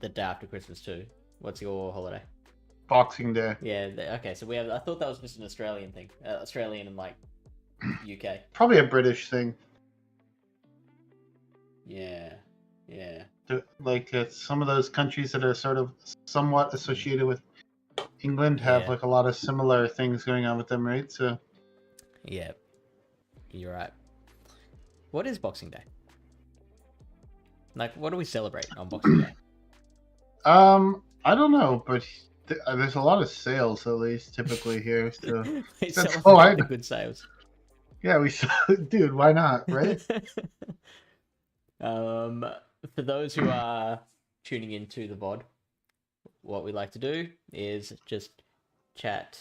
the day after Christmas too. What's your holiday? Boxing Day. Yeah. Okay. So we have. I thought that was just an Australian thing. Australian and like UK. Probably a British thing. Yeah. Yeah. Like some of those countries that are sort of somewhat associated with England have like a lot of similar things going on with them, right? So. Yeah. You're right. What is Boxing Day? Like, what do we celebrate on Boxing Day? I don't know, but there's a lot of sales at least typically here. So We that's celebrate all I the know. good sales. Yeah, dude, why not, right? For those who are tuning into the VOD, what we like to do is just chat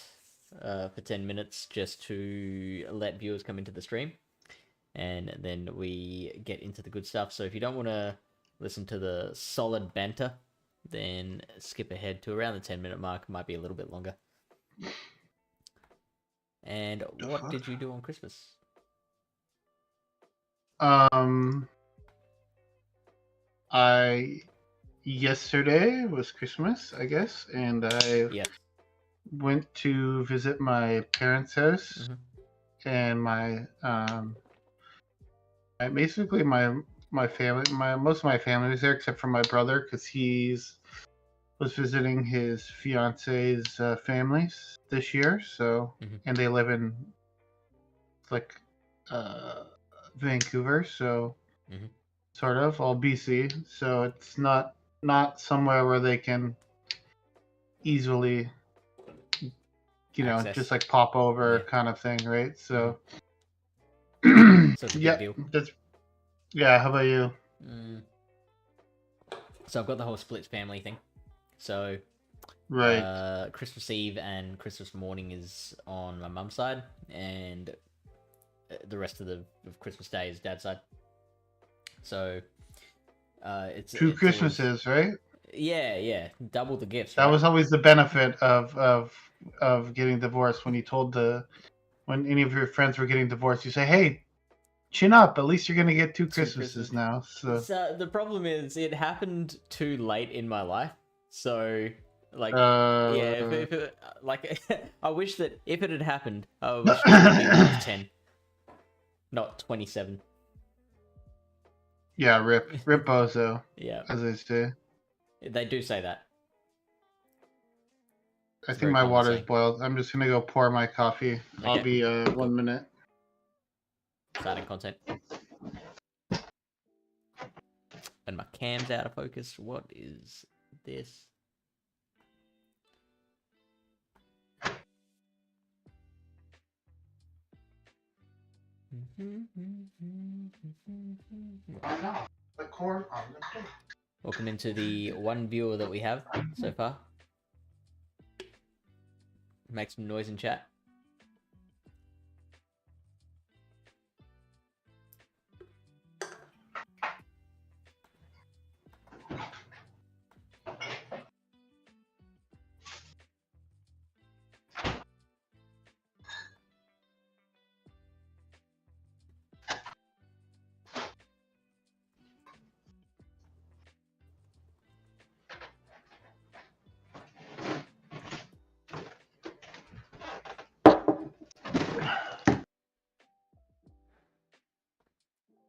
for 10 minutes just to let viewers come into the stream. And then we get into the good stuff. So if you don't want to listen to the solid banter, then skip ahead to around the 10-minute mark. Might be a little bit longer. And what did you do on Christmas? Yesterday was Christmas, I guess, and I went to visit my parents' house, and basically my family, most of my family was there except for my brother because was visiting his fiance's families this year. So and they live in like Vancouver, so sort of all BC. So it's not somewhere where they can easily, Access. just like pop over kind of thing, right? So. So it's a big deal. How about you? So I've got the whole splits family thing. So right, Christmas Eve and Christmas morning is on my mum's side, and the rest of Christmas Day is dad's side. So it's two Christmases, right? Yeah, double the gifts. That was always the benefit of getting divorced. When any of your friends were getting divorced, you say, "Hey, chin up. At least you're gonna get two Christmases now." So the problem is, it happened too late in my life. So like, if it, like, I wish that if it had happened, I wish it would be 10, not 27. Yeah, rip bozo. Yeah, as they say. They do say that. I think my water's boiled. I'm just gonna go pour my coffee. Okay. I'll be 1 minute. Starting content. And my cam's out of focus. What is this? The corn on the plate. Welcome into the one viewer that we have so far. Make some noise in chat.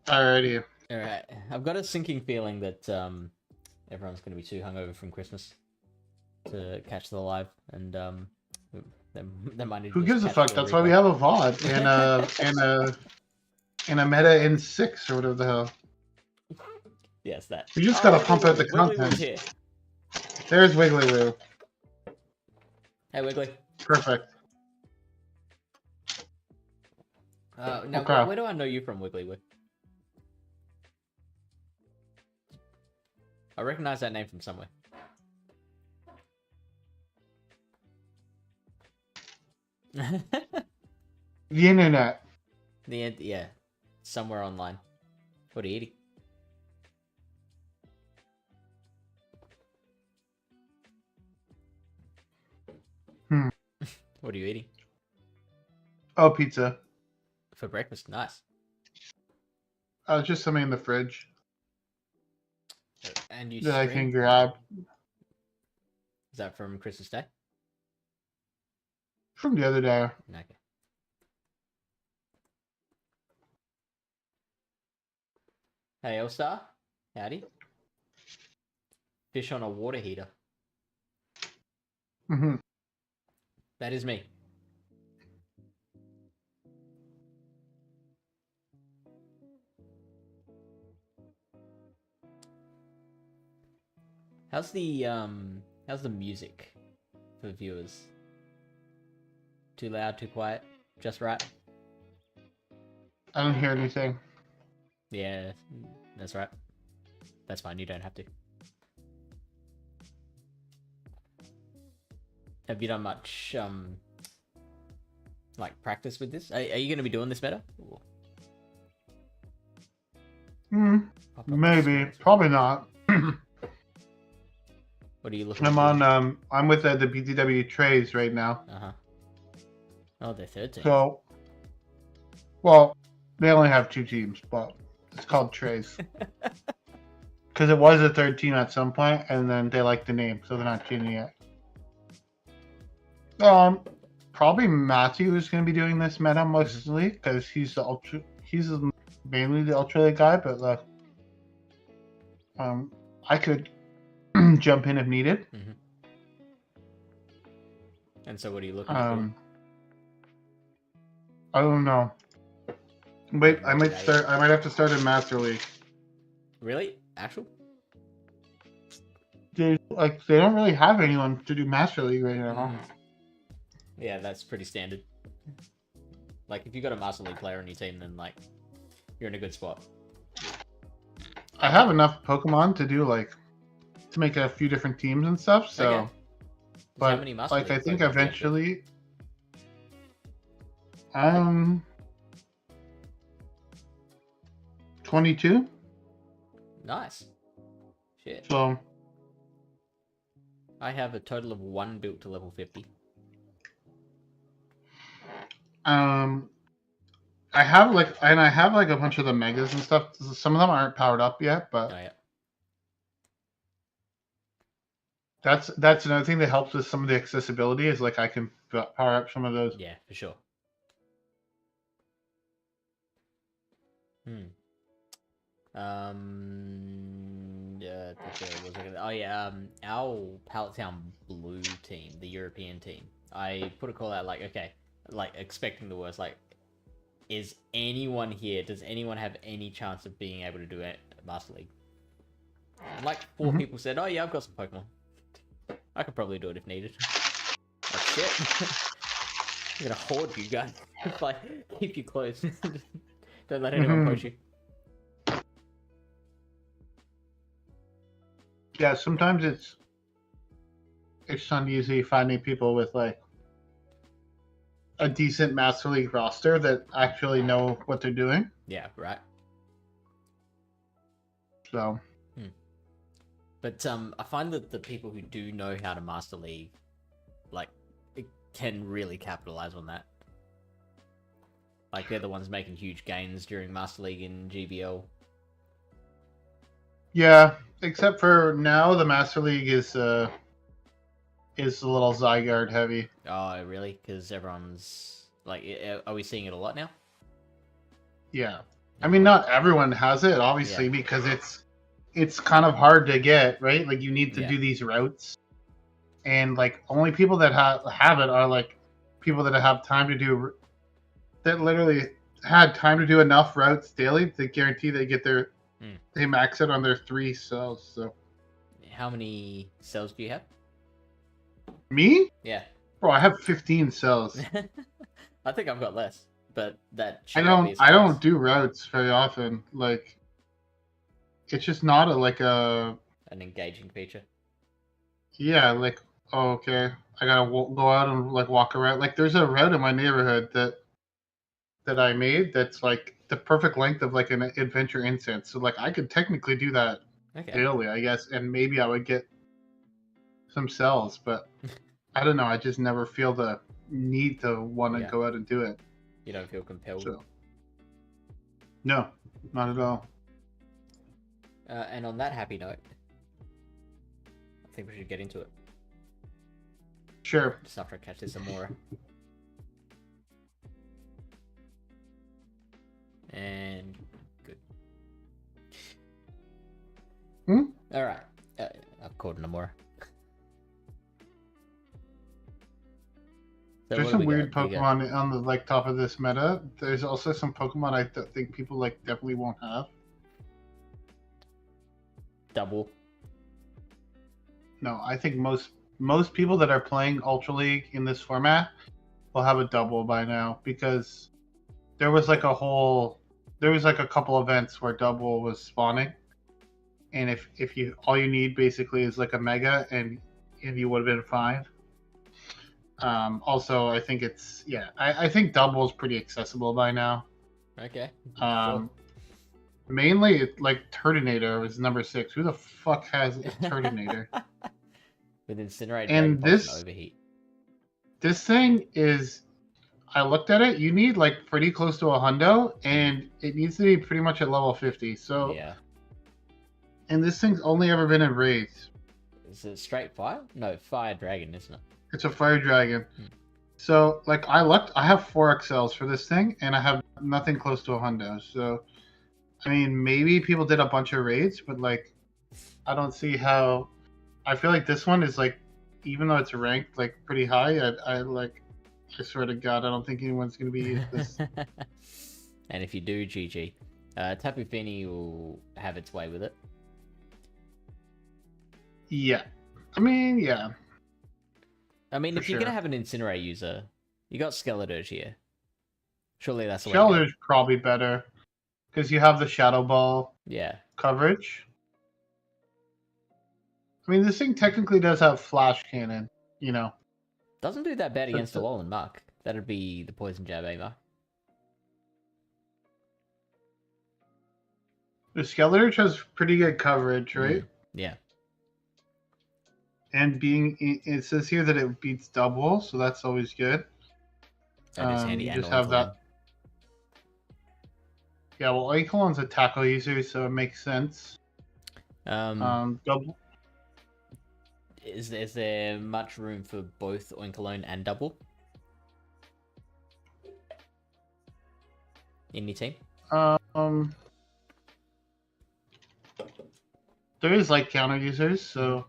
Alrighty. Alright. I've got a sinking feeling that everyone's going to be too hungover from Christmas to catch the live, and they might need. Who gives a fuck? That's why we have a VOD and a meta in 6 or whatever the hell. Yes, that. You just gotta pump out the content. Here. There's Wiggly Woo. Hey, Wiggly. Perfect. Now, where do I know you from, Wiggly Woo? I recognize that name from somewhere. The internet. Yeah, somewhere online. What are you eating? What are you eating? Oh, pizza. For breakfast, nice. Just something in the fridge. And you that I stream? can grab Is that from Christmas Day? from the other day. Okay. Hey, Elstar. Howdy. Fish on a water heater. Mm-hmm. That is me. How's the music for viewers? Too loud, too quiet, just right? I don't hear anything. Yeah, that's right. That's fine, you don't have to. Have you done much like practice with this? Are you going to be doing this meta? Maybe, probably not. What are you looking? I'm with the BTW trays right now. Oh, they're 13. So, well, they only have 2 teams, but it's called trays. Because it was a third team at some point, and then they like the name, so they're not changing it. Probably Matthew is going to be doing this meta mostly, because he's mainly the ultra league guy, but I could jump in if needed. And so what are you looking to do? I don't know. Wait, I might have to start in Master League. Really? Actual? They don't really have anyone to do Master League right now. Yeah, that's pretty standard. Like, if you got a Master League player on your team, then like you're in a good spot. I have enough Pokemon to do to make a few different teams and stuff. So, okay. But how many Master League I think Pokemon eventually, 22. Nice. Shit. So I have a total of 1 built to level 50. I have a bunch of the megas and stuff. Some of them aren't powered up yet, but that's another thing that helps with some of the accessibility is I can power up some of those. Yeah, for sure. Our Pallet Town Blue team, the European team. I put a call out okay, expecting the worst. Is anyone here? Does anyone have any chance of being able to do it Master League? And 4 people said, "Oh yeah, I've got some Pokemon. I could probably do it if needed." Shit. I'm gonna hoard you guys. Keep you close. Don't let anyone push you. Yeah, sometimes it's uneasy finding people with a decent Master League roster that actually know what they're doing. Yeah, right. So. But I find that the people who do know how to Master League, can really capitalize on that. They're the ones making huge gains during Master League in GBL. Yeah, except for now, the Master League is a little Zygarde heavy. Oh, really? Because everyone's are we seeing it a lot now? Yeah, I mean, not everyone has it, obviously, because it's kind of hard to get, right? You need to do these routes, and only people that have it are people that have time to do, that literally had time to do enough routes daily to guarantee they get they max it on their 3 cells. So, how many cells do you have? Me? Yeah. Bro, I have 15 cells. I think I've got less, but that I don't do routes very often. It's just not an engaging feature. Yeah, oh, okay, I gotta go out and walk around. There's a route in my neighborhood that I made that's the perfect length of an adventure instance. So I could technically do that daily, I guess, and maybe I would get some cells, but I don't know. I just never feel the need to want to go out and do it. You don't feel compelled? So, no, not at all. And on that happy note, think we should get into it. Sure. Just after I catch this Amora. And good. Alright. I've caught an Amora. So There's some weird Pokemon on the like top of this meta. There's also some Pokemon I think people like definitely won't have. Double. No, I think most people that are playing Ultra League in this format will have a double by now, because there was like a couple events where double was spawning, and if you all you need basically is like a mega and you would have been fine. Also, I think I think double is pretty accessible by now. Okay. Cool. Mainly, like Turtonator was number 6. Who the fuck has a Turtonator? With Incinerate and Overheat. This thing is, I looked at it. You need like pretty close to a hundo, and it needs to be pretty much at level 50. So yeah. And this thing's only ever been in raids. Is it straight fire? No, fire dragon, isn't it? It's a fire dragon. So like I looked, I have 4 XLs for this thing, and I have nothing close to a hundo. So I mean, maybe people did a bunch of raids, but like, I don't see how. I feel like this one is like, even though it's ranked like pretty high, I swear to God, I don't think anyone's gonna be using this. And if you do, GG. Tapu Fini will have its way with it. Yeah, I mean, yeah. I mean, For if you're sure. gonna have an Incinerate user, you got Skeledirge here. Surely that's the way. Skeledirge probably better, because you have the Shadow Ball coverage. I mean, this thing technically does have Flash Cannon, you know. Doesn't do that bad against a Alolan Muck. That'd be the Poison Jab Aimer. The Skeledirge has pretty good coverage, right? Yeah. And it says here that it beats double, so that's always good. That is handy. You And just have that. Yeah, well, Oikolon's a tackle user, so it makes sense. Double. Is there much room for both Oinkologne and double in your team? There is like counter users, so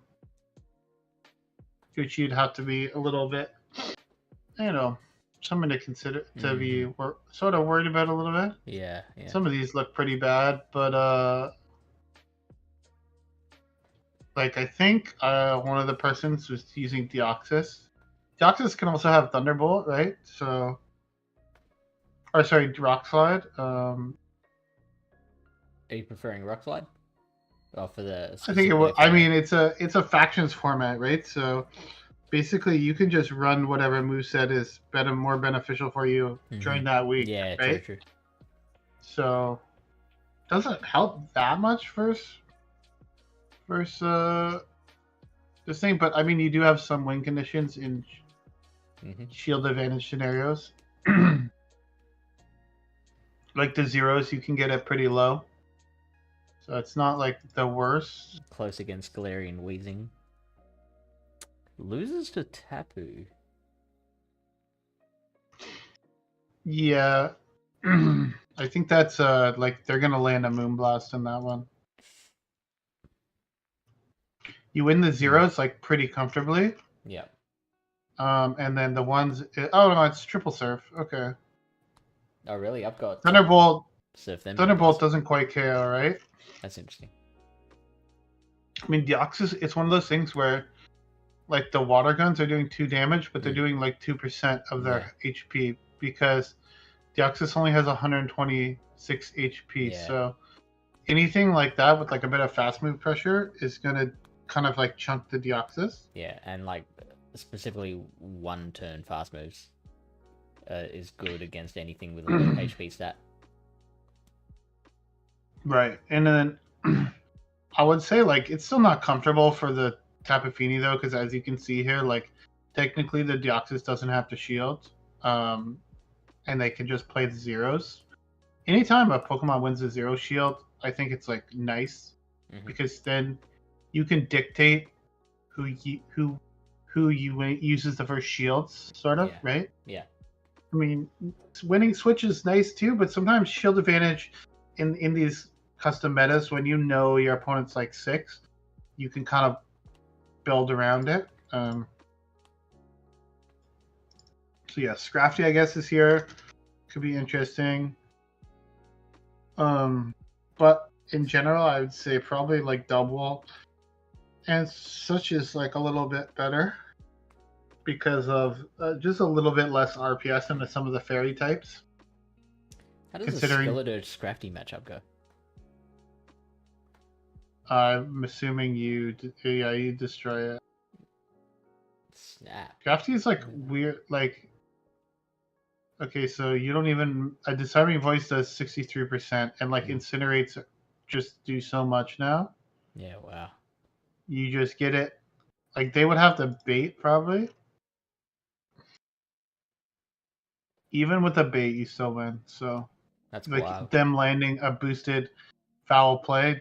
which you'd have to be a little bit, something to consider, to be sort of worried about a little bit. Yeah. Some of these look pretty bad, but like I think one of the persons was using Deoxys. Deoxys can also have Thunderbolt, right? So, or sorry, Rock Slide. Are you preferring Rock Slide? Oh, for the. I think it will. I mean, it's a factions format, right? So basically, you can just run whatever moveset is more beneficial for you during that week. Yeah, right? true. So doesn't help that much versus this thing, but I mean, you do have some win conditions in shield advantage scenarios. Like the zeros, you can get it pretty low. So it's not like the worst. Close against Galarian Weezing. Loses to Tapu. Yeah. I think that's like they're gonna land a Moonblast in that one. You win the zeros like pretty comfortably. Yeah. And then the ones oh no, it's triple surf. Okay. Oh really? I've got Thunderbolt. Surf them. Thunderbolt doesn't quite KO, right? That's interesting. I mean, Deoxys, it's one of those things where, like, the water guns are doing 2 damage, but they're doing like 2% of their HP, because Deoxys only has 126 HP. Yeah. So anything like that with like a bit of fast move pressure is gonna kind of like chunk the Deoxys. Yeah, and like specifically 1 turn fast moves is good against anything with a low HP stat. Right, and then I would say like it's still not comfortable for the Tapu Fini though, because as you can see here, like technically the Deoxys doesn't have to shield, and they can just play the zeros. Anytime a Pokemon wins a zero shield, I think it's like nice, because then you can dictate uses the first shields, sort of, Yeah. right? Yeah. I mean, winning switch is nice too, but sometimes shield advantage in these custom metas, when you know your opponent's like 6, you can kind of build around it. So yeah, Scrafty, I guess, is here. Could be interesting. But in general, I would say probably like double and such is like a little bit better because of just a little bit less RPS than some of the fairy types. How does Considering, the Skeletor Scrafty matchup go? I'm assuming you destroy it. Snap. Scrafty is like weird, like. Okay, so you don't even a disarming voice does 63%, and like incinerates just do so much now. Yeah, wow. You just get it. Like they would have to bait probably. Even with a bait, you still win. So That's like wild. them landing a boosted foul play.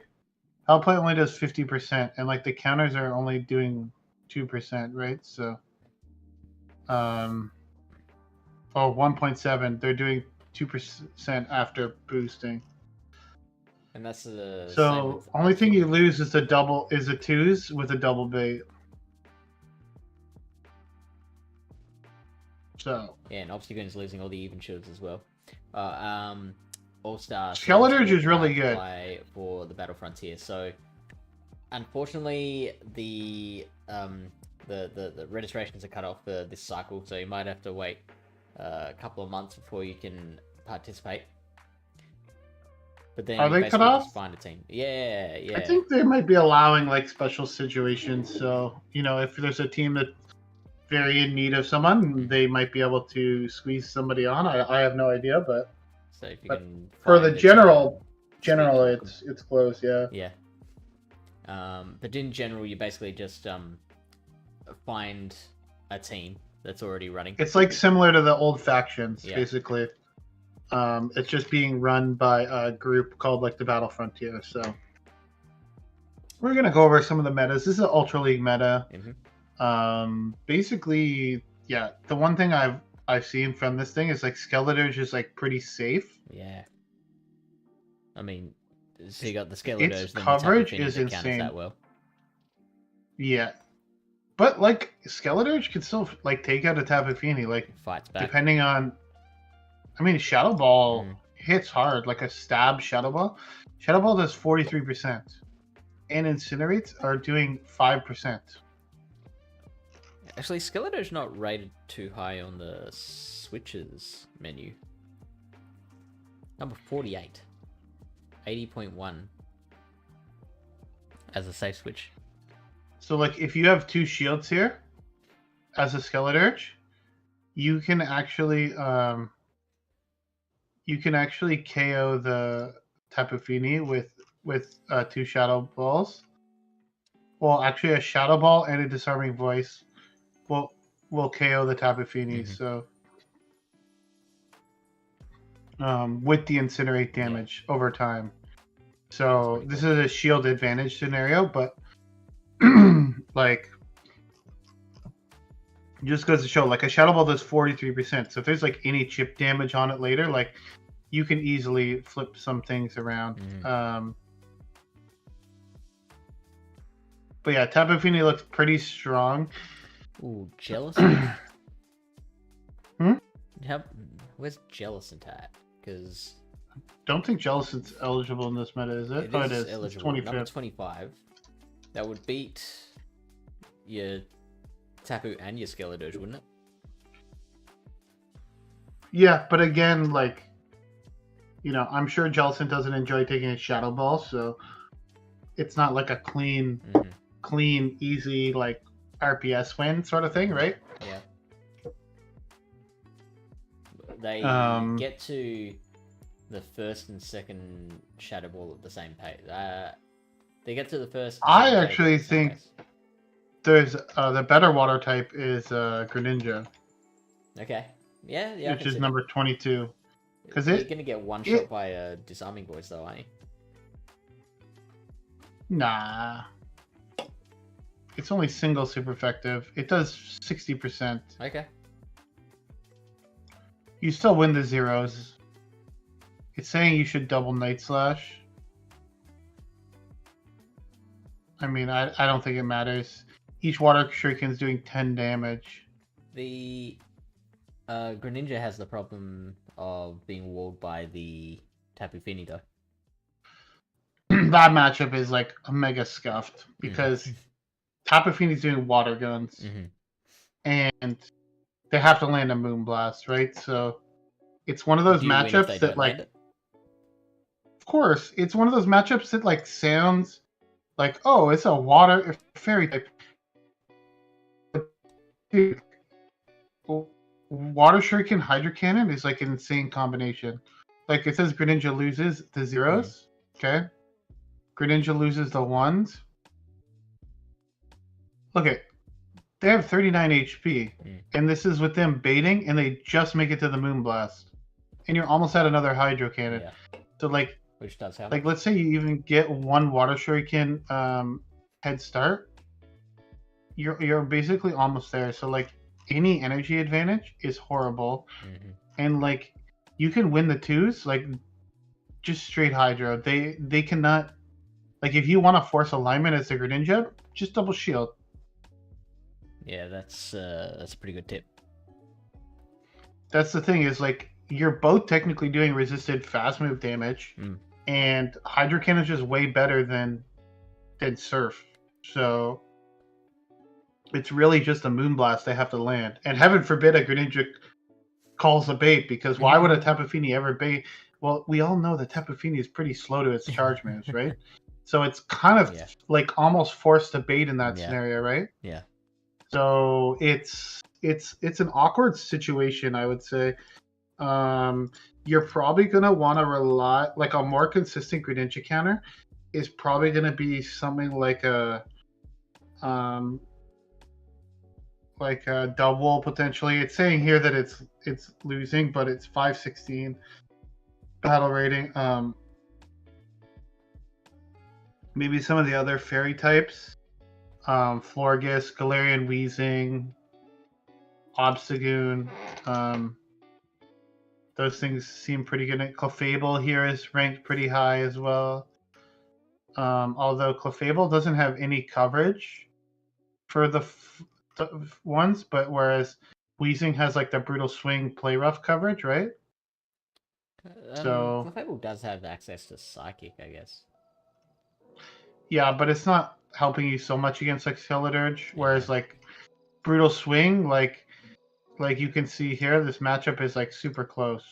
Foul play only does 50%, and like the counters are only doing 2%, right? So, or 1.7. They're doing 2% after boosting. And that's the same So with only thing you Obstacle. lose is the twos with a double bait. So Yeah, and Obstacle is losing all the even shields as well. All-Star Skeletor's is really good. Play for the Battle Frontier. So unfortunately the registrations are cut off for this cycle, so you might have to wait a couple of months before you can participate. But then are you they basically cut off? just find a team. Yeah. I think they might be allowing like special situations. So if there's a team that's very in need of someone, they might be able to squeeze somebody on. I have no idea, but so if you can for the general it's closed. Yeah. Yeah. But in general, you basically just find a team that's already running. It's like similar to the old factions, Yeah. basically. It's just being run by a group called like the Battle Frontier. So we're gonna go over some of the metas. This is an Ultra League meta. Basically, yeah. The one thing I've seen from this thing is like Skeletor's just like pretty safe. Yeah. I mean, so you got the Skeletors. Its coverage is insane. That well. Yeah. But like Skeletor can still like take out a Tapu Fini, like fights back. Depending on, I mean, Shadow Ball hits hard, like a stab Shadow Ball. Shadow Ball does 43%, and Incinerates are doing 5%. Actually, Skeletor's not rated too high on the switches menu. Number 48, 80.1 as a safe switch. So like if you have 2 shields here as a Skeletor, you can actually KO the Tapu Fini with 2 Shadow Balls. Well, actually a Shadow Ball and a Disarming Voice will KO the Tapu Fini. So with the Incinerate damage over time. So this is a shield advantage scenario, but like just goes to show, like a Shadow Ball does 43%. So if there's like any chip damage on it later, like you can easily flip some things around. But yeah, Tapu Fini looks pretty strong. Ooh, Jealous. Where's Jellicent at? Because don't think Jellicent's eligible in this meta, is it? It is eligible. Number 25. That would beat your Tapu and your Skeletor, wouldn't it? Yeah, but again, like, I'm sure Jellicent doesn't enjoy taking a Shadow Ball, so it's not like a clean, easy, like, RPS win sort of thing, right? Yeah. They get to the first and second Shadow Ball at the same pace. They get to the first. I actually think there's the better water type is Greninja. Okay. Yeah. Which is number 22. Because you're gonna get one shot by a Disarming Voice, though, aren't you? Nah. It's only single super effective. It does 60%. Okay. You still win the zeros. It's saying you should double Night Slash. I mean, I don't think it matters. Each water shuriken is doing 10 damage. The Greninja has the problem of being walled by the Tapu Fini though. That matchup is like a mega scuffed because Tapu Fini's doing water guns, and they have to land a Moonblast, right? So it's one of those matchups that, like, of course, it's one of those matchups that like sounds like, oh, it's a water fairy type. Dude, Water Shuriken Hydro Cannon is like an insane combination. Like it says Greninja loses the zeros. Okay. Greninja loses the ones. Look at, they have 39 HP, and this is with them baiting, and they just make it to the Moonblast, and you're almost at another Hydro Cannon. Yeah. So like, which does happen. Like let's say you even get one Water Shuriken head start, you're basically almost there. So like any energy advantage is horrible, and like you can win the twos like just straight Hydro. They cannot. Like, if you want to force alignment as a Greninja, just double shield. Yeah, that's a pretty good tip. That's the thing, is like you're both technically doing resisted fast move damage, and Hydro Cannon is just way better than Surf. So it's really just a Moonblast they have to land. And heaven forbid a Greninja calls a bait, because why would a Tapu Fini ever bait? Well, we all know that Tapu Fini is pretty slow to its charge moves, right? So it's kind of like almost forced to bait in that scenario, right? Yeah. So it's an awkward situation, I would say. You're probably gonna want to rely, like, a more consistent Greninja counter is probably gonna be something like a double potentially. It's saying here that it's losing, but it's 516 battle rating. Maybe some of the other fairy types, Florges, Galarian Weezing, Obstagoon, those things seem pretty good. Clefable here is ranked pretty high as well. Although Clefable doesn't have any coverage for the ones, but whereas Weezing has like the Brutal Swing Play Rough coverage, right? So Clefable does have access to Psychic, I guess. Yeah, but it's not helping you so much against like Skeleturge. Whereas like Brutal Swing, like you can see here, this matchup is like super close.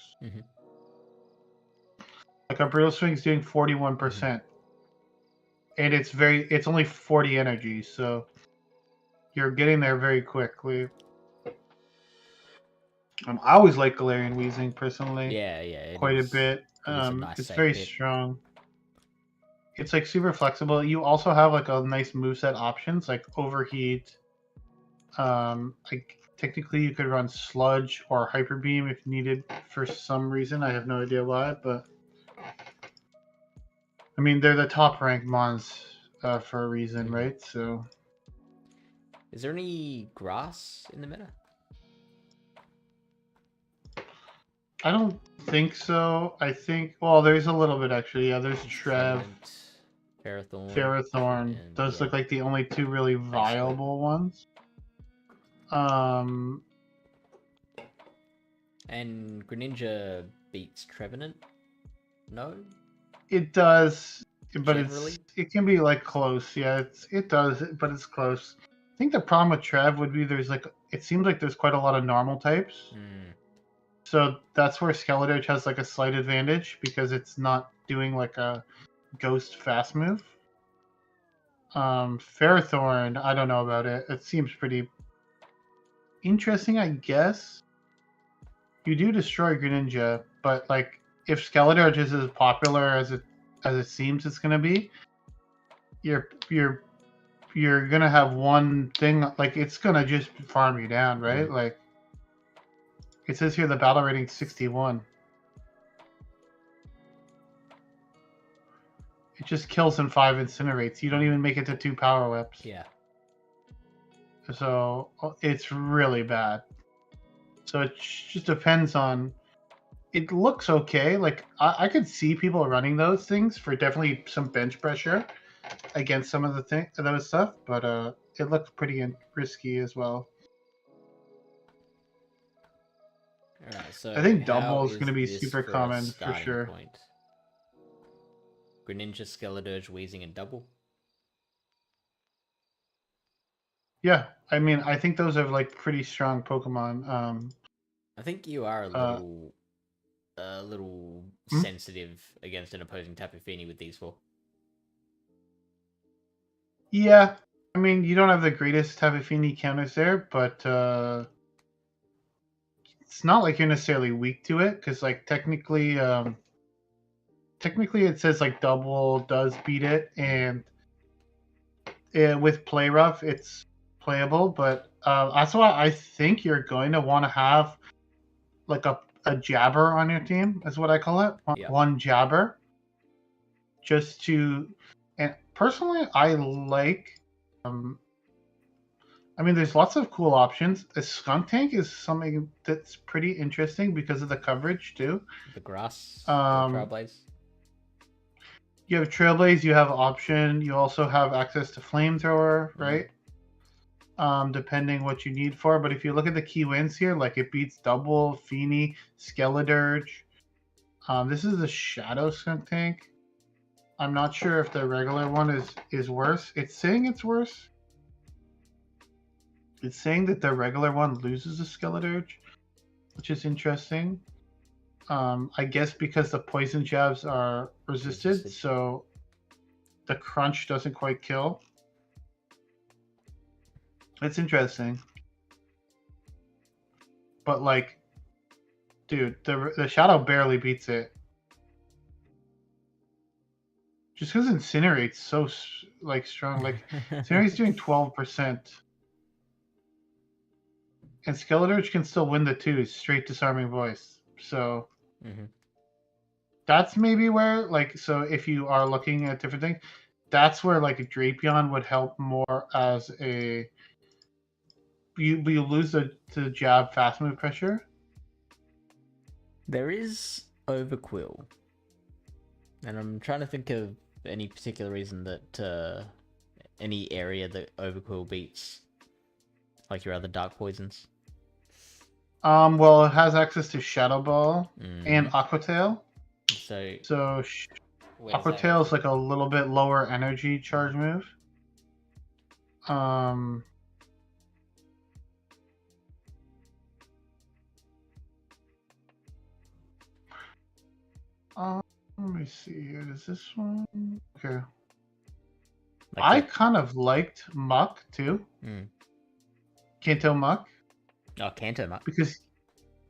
Like a Brutal Swing's doing 41%, and it's only 40 energy, so you're getting there very quickly. I always like Galarian Weezing personally. Yeah, quite a bit. It's very strong. It's like super flexible. You also have like a nice moveset options like Overheat. Like technically you could run Sludge or Hyper Beam if needed for some reason. I have no idea why, but I mean they're the top ranked mons for a reason, right? So, is there any grass in the meta? I don't think so. I think, well, there's a little bit actually. Yeah, there's Trev. Ferrothorn. Those look like the only two really viable ones. And Greninja beats Trevenant? No? It does, but it can be like close. Yeah, it does, but it's close. I think the problem with Trev would be it seems like there's quite a lot of normal types. So that's where Skeleturge has like a slight advantage because it's not doing like a ghost fast move. Ferrothorn, I don't know about it. It seems pretty interesting, I guess. You do destroy Greninja, but like if Skeleturge is as popular as it seems it's gonna be, you're gonna have one thing, like it's gonna just farm you down, right? Like it says here the battle rating 61. It just kills in 5 incinerates. You don't even make it to 2 power whips. Yeah. So it's really bad. So it just depends on. It looks okay. Like I could see people running those things for definitely some bench pressure against some of the those stuff, but it looks pretty risky as well. Alright, so I think how double is is going to be this super for a common for starting sure. point? Greninja, Skeledirge, Weezing, and double? Yeah, I mean, I think those are like pretty strong Pokemon. I think you are a little sensitive against an opposing Tapu Fini with these four. Yeah, I mean, you don't have the greatest Tapu Fini counters there, but it's not like you're necessarily weak to it because, like, technically it says like double does beat it, and with play rough it's playable. But that's why I think you're going to want to have like a jabber on your team, is what I call it. Yep. One jabber, just to. And personally, I like. I mean, there's lots of cool options. A skunk tank is something that's pretty interesting because of the coverage too. The grass, the Um, Trailblaze. you have Trailblaze, you have option. You also have access to flamethrower, right? Depending what you need for. But if you look at the key wins here, like it beats double, Fini, Skeledirge. This is the Shadow Skunk tank. I'm not sure if the regular one is worse. It's saying it's worse. It's saying that the regular one loses the Skeledirge, which is interesting. I guess because the poison jabs are resisted, so the crunch doesn't quite kill. It's interesting. But like, dude, the Shadow barely beats it. Just because Incinerate's so like strong. Like Incinerate's doing 12%. And Skeledirge can still win the twos, straight disarming voice. So that's maybe where, like, so if you are looking at different things, that's where like a Drapion would help more as a. You lose the jab fast move pressure. There is Overquill, and I'm trying to think of any particular reason that any area that Overquill beats, like your other dark poisons. Well, it has access to Shadow Ball and Aqua Tail. So Aqua Tail is like a little bit lower energy charge move. Let me see here. Is this one? Okay. I kind of liked Muck too. Kanto Muck. Oh, Kanto Muck. Because,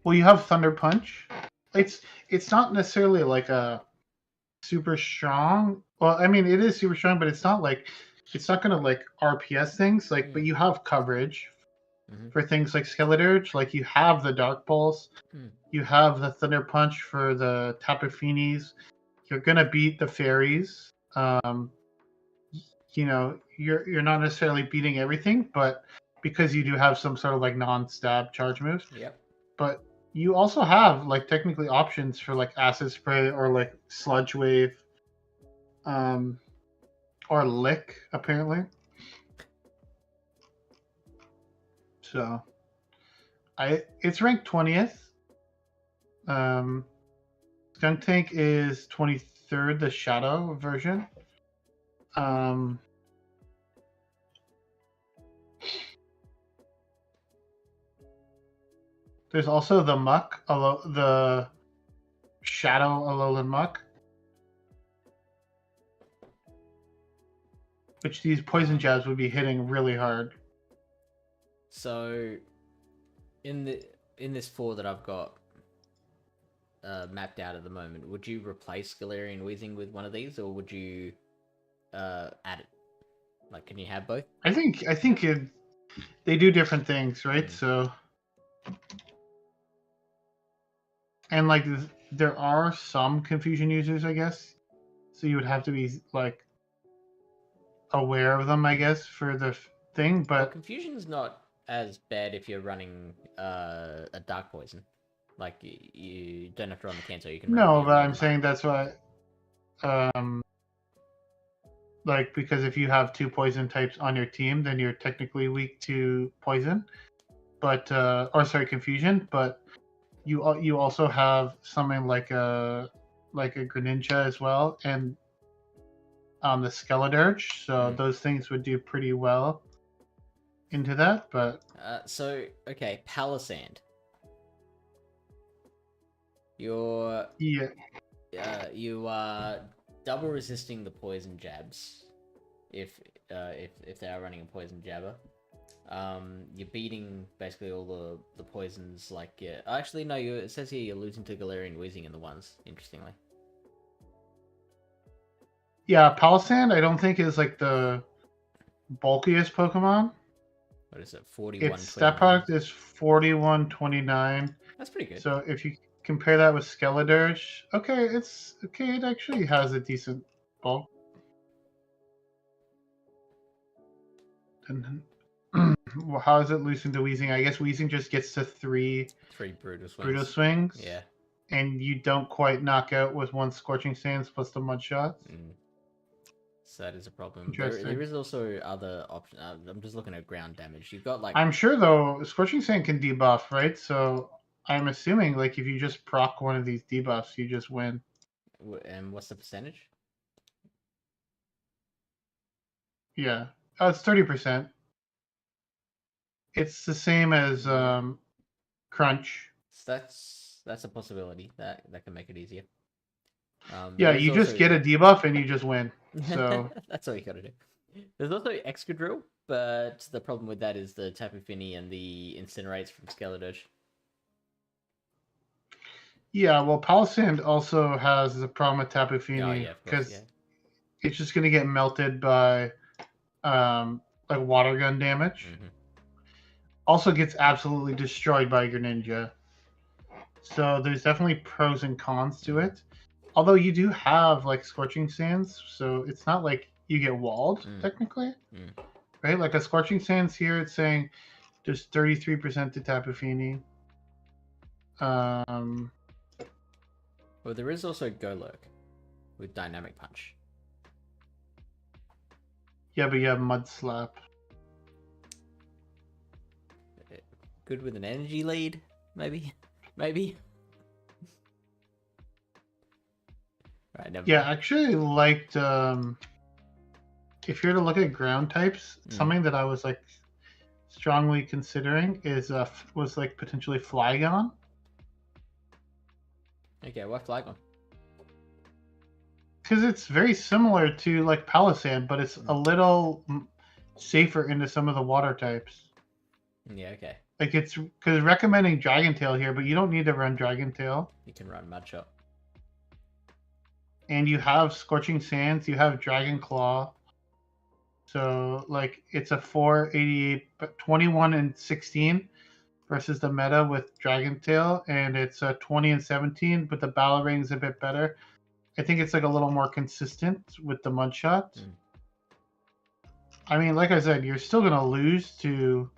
well, you have Thunder Punch. It's not necessarily like a super strong. Well, I mean, it is super strong, but it's not gonna like RPS things. Like, but you have coverage for things like Skeledirge. Like, you have the Dark Pulse. You have the Thunder Punch for the Tapu Finis. You're gonna beat the fairies. You know, you're not necessarily beating everything, but because you do have some sort of like non-stab charge moves. Yep. But you also have like technically options for like Acid Spray or like Sludge Wave, or Lick apparently. So, it's ranked 20th. Skunk Tank is 23rd, the Shadow version. There's also the Muck, the Shadow Alolan Muck, which these poison jabs would be hitting really hard. So, in this 4 that I've got mapped out at the moment, would you replace Galarian Weezing with one of these, or would you add it? Like, can you have both? I think they do different things, right? So, and like there are some confusion users, I guess. So you would have to be like aware of them, I guess, for the thing, Well, but confusion's not as bad if you're running a dark poison. Like you don't have to run the cancel. You can run no, the but I'm arena. saying that's why. Like, because if you have 2 poison types on your team, then you're technically weak to poison, but or sorry, confusion. But you also have something like a Greninja as well, and the Skeledirge. So those things would do pretty well into that. But So okay, Palisand. You're yeah, you are double resisting the poison jabs if they are running a poison jabber. You're beating basically all the poisons. Like actually no, it says here you're losing to Galarian Weezing in the ones. Interestingly. yeah, Palisand I don't think is like the bulkiest Pokemon. What is it? 41. Its stat product is 4129. That's pretty good. So if you compare that with Skeledirge, okay, it's okay. It actually has a decent bulk. And well, how is it losing to Weezing? I guess Weezing just gets to three brutal swings. Yeah. And you don't quite knock out with 1 Scorching Sands plus the Mud Shots. So that is a problem. There is also other options. I'm just looking at ground damage. You've got like. I'm sure though, Scorching Sand can debuff, right? So I'm assuming like if you just proc one of these debuffs, you just win. And what's the percentage? Yeah, it's 30%. It's the same as Crunch. So that's a possibility that can make it easier. Yeah, you just get a debuff and you just win. So that's all you gotta do. There's also Excadrill, but the problem with that is the Tapu Fini and the Incinerates from Skeledirge. Yeah, well, Palisand also has the problem with Tapu Fini because it's just gonna get melted by like water gun damage. Also gets absolutely destroyed by Greninja. So there's definitely pros and cons to it. Although you do have like Scorching Sands, so it's not like you get walled technically, right? Like a Scorching Sands here, it's saying there's 33% to Tapu Fini. Well, there is also Golurk with Dynamic Punch. Yeah, but you have Mud Slap. Good with an energy lead, maybe. Right, yeah, I actually liked if you're to look at ground types, something that I was like strongly considering is was like potentially Flygon. Okay, why Flygon? Because it's very similar to like Palisand, but it's a little safer into some of the water types. Yeah, okay. Like it's because recommending Dragon Tail here, but you don't need to run Dragon Tail. You can run Mudshot. And you have Scorching Sands, you have Dragon Claw. So like it's a 488, but 21 and 16 versus the meta with Dragon Tail, and it's a 20 and 17, but the Battle Ring is a bit better. I think it's like a little more consistent with the Mudshot. I mean, like I said, you're still gonna lose to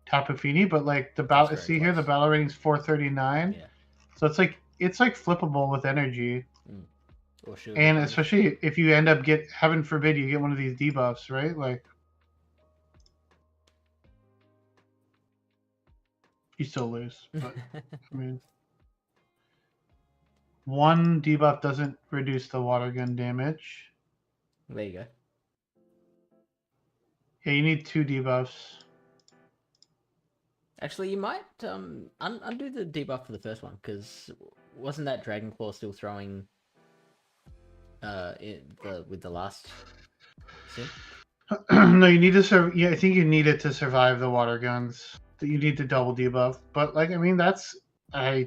Tapu Fini, but like the battle, see here, the battle rating's 439. Yeah. So it's like flippable with energy. Or and especially if you end up heaven forbid, you get one of these debuffs, right? Like you still lose, but I mean, 1 debuff doesn't reduce the water gun damage. There you go. Yeah, you need 2 debuffs. Actually, you might undo the debuff for the first one, because wasn't that Dragon Claw still throwing with the last sim? No, you need to yeah, I think you need it to survive the water guns. You need to double debuff, but like I mean that's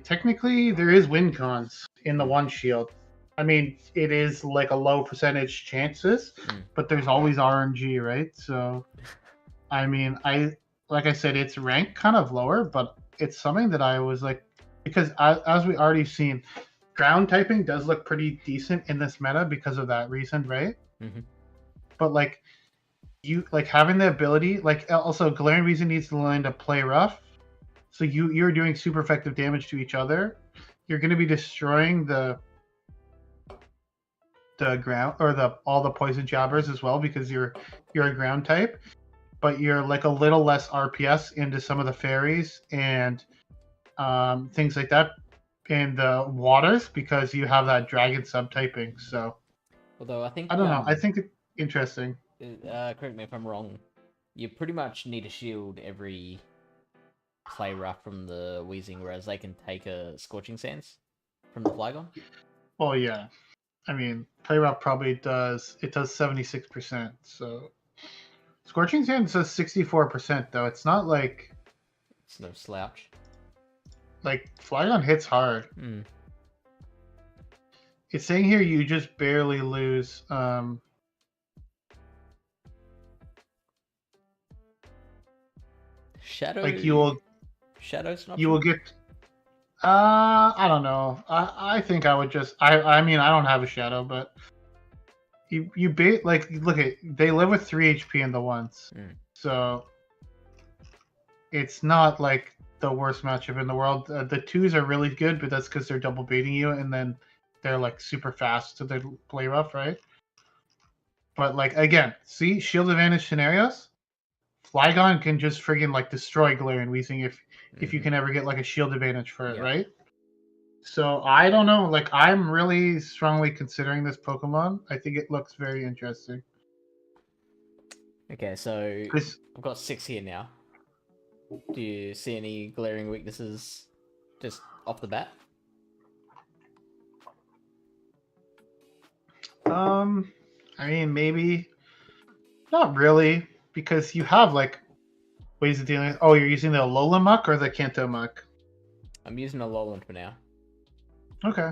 technically there is win cons in the one shield. I mean it is like a low percentage chances, but there's always RNG, right? So I mean like I said, it's ranked kind of lower, but it's something that I was like, because as we already seen, ground typing does look pretty decent in this meta because of that reason, right? But like you like having the ability, like also Galarian Weezing needs to learn to play rough. So you're doing super effective damage to each other. You're going to be destroying the ground or all the poison jabbers as well because you're a ground type, but you're like a little less RPS into some of the fairies and things like that in the waters because you have that dragon subtyping. So Although I think I don't know. I think it's interesting. correct me if I'm wrong. You pretty much need to shield every play rough from the Weezing, whereas they can take a Scorching Sands from the Flygon. Oh yeah, I mean play rough probably does 76%. So Scorching Sands does 64% though. It's not like It's no slouch. like Flygon hits hard. Mm. It's saying here you just barely lose. Shadow. Like you will get. I don't know. I think I would just. I mean I don't have a shadow, but you bait like look at they live with 3 HP in the ones, so it's not like the worst matchup in the world. The twos are really good, but that's because they're double baiting you, and then they're like super fast to their play rough, right? But like again, see shield advantage scenarios. Flygon can just friggin' like destroy Galarian Weezing if you can ever get like a shield advantage for it, right? So I don't know. Like I'm really strongly considering this Pokemon. I think it looks very interesting. Okay, so I've got 6 here now. Do you see any glaring weaknesses just off the bat? I mean maybe not really because you have like ways of dealing with. Oh, you're using the Alola Muck or the Kanto Muck? I'm using a Alolan for now. Okay.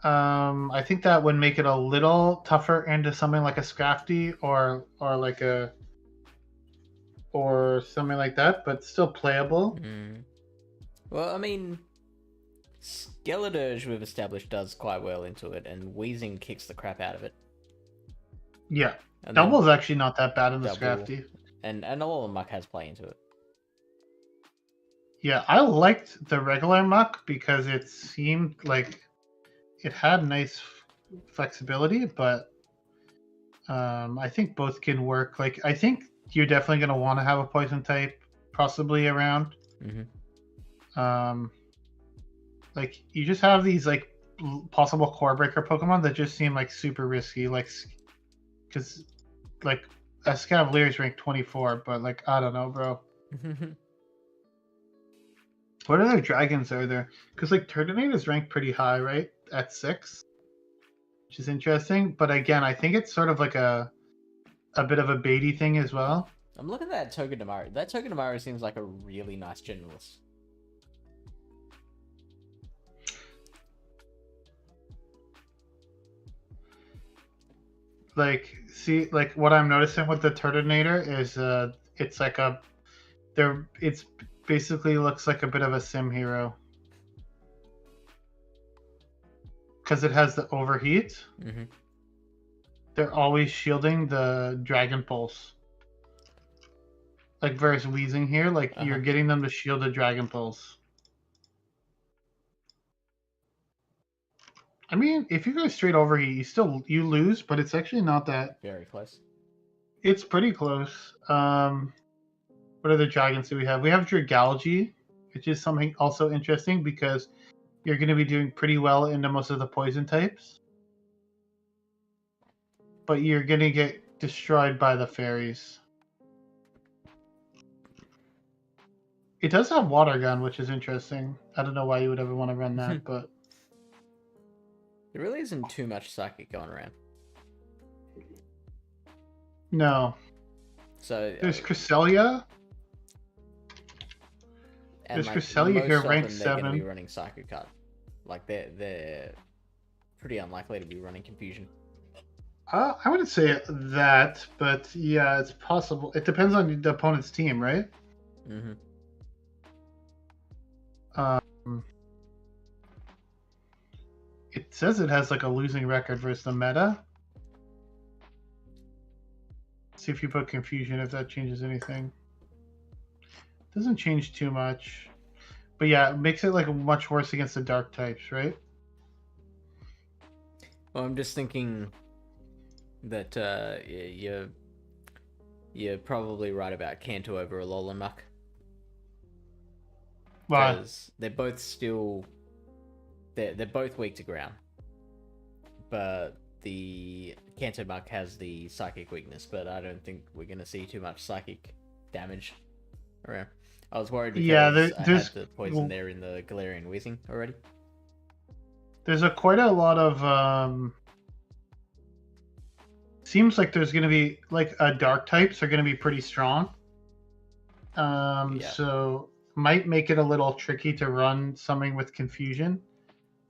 I think that would make it a little tougher into something like a Scrafty or like a or something like that, but still playable. Well, I mean, Skeledirge we've established does quite well into it, and Weezing kicks the crap out of it. Yeah, and Double's actually not that bad in the Scrafty. And Alolan Muck has play into it. Yeah, I liked the regular Muck because it seemed like it had nice flexibility, but I think both can work. Like, I think you're definitely going to want to have a poison type possibly around. Like, you just have these, like, possible core breaker Pokemon that just seem, like, super risky. Like, because, like, Escavalier's ranked 24, but, like, I don't know, bro. What other dragons are there? Because, like, Turtonator is ranked pretty high, right? At 6, which is interesting. But again, I think it's sort of like a bit of a baity thing as well. I'm looking at that Togedemaru. That Togedemaru seems like a really nice generalist. Like, see, like what I'm noticing with the Turtonator is, it's like it's basically looks like a bit of a sim hero. Because it has the overheat. They're always shielding the Dragon Pulse. Like versus Weezing here, like you're getting them to shield the Dragon Pulse. I mean, if you go straight overheat, you lose, but it's actually not that very close. It's pretty close. What other dragons do we have? We have Dragalge, which is something also interesting because you're going to be doing pretty well into most of the poison types. But you're going to get destroyed by the fairies. It does have Water Gun, which is interesting. I don't know why you would ever want to run that, but... There really isn't too much Psychic going around. No. So there's Cresselia. And there's Cresselia here, ranked 7. They're going to be running Psychic Cut. Like, they're pretty unlikely to be running Confusion. I wouldn't say that, but yeah, it's possible. It depends on the opponent's team, right? It says it has like a losing record versus the meta. See if you put confusion, if that changes anything. Doesn't change too much. But yeah, it makes it like much worse against the dark types, right? Well, I'm just thinking that you're probably right about Kanto over Alolan Muck. Well, Because they're both still... They're both weak to ground. But the Kanto Muck has the psychic weakness, but I don't think we're going to see too much psychic damage around. I was worried because I had the poison there in the Galarian Wheezing already. There's quite a lot of... Seems like there's going to be, like, dark types are going to be pretty strong. So might make it a little tricky to run something with confusion.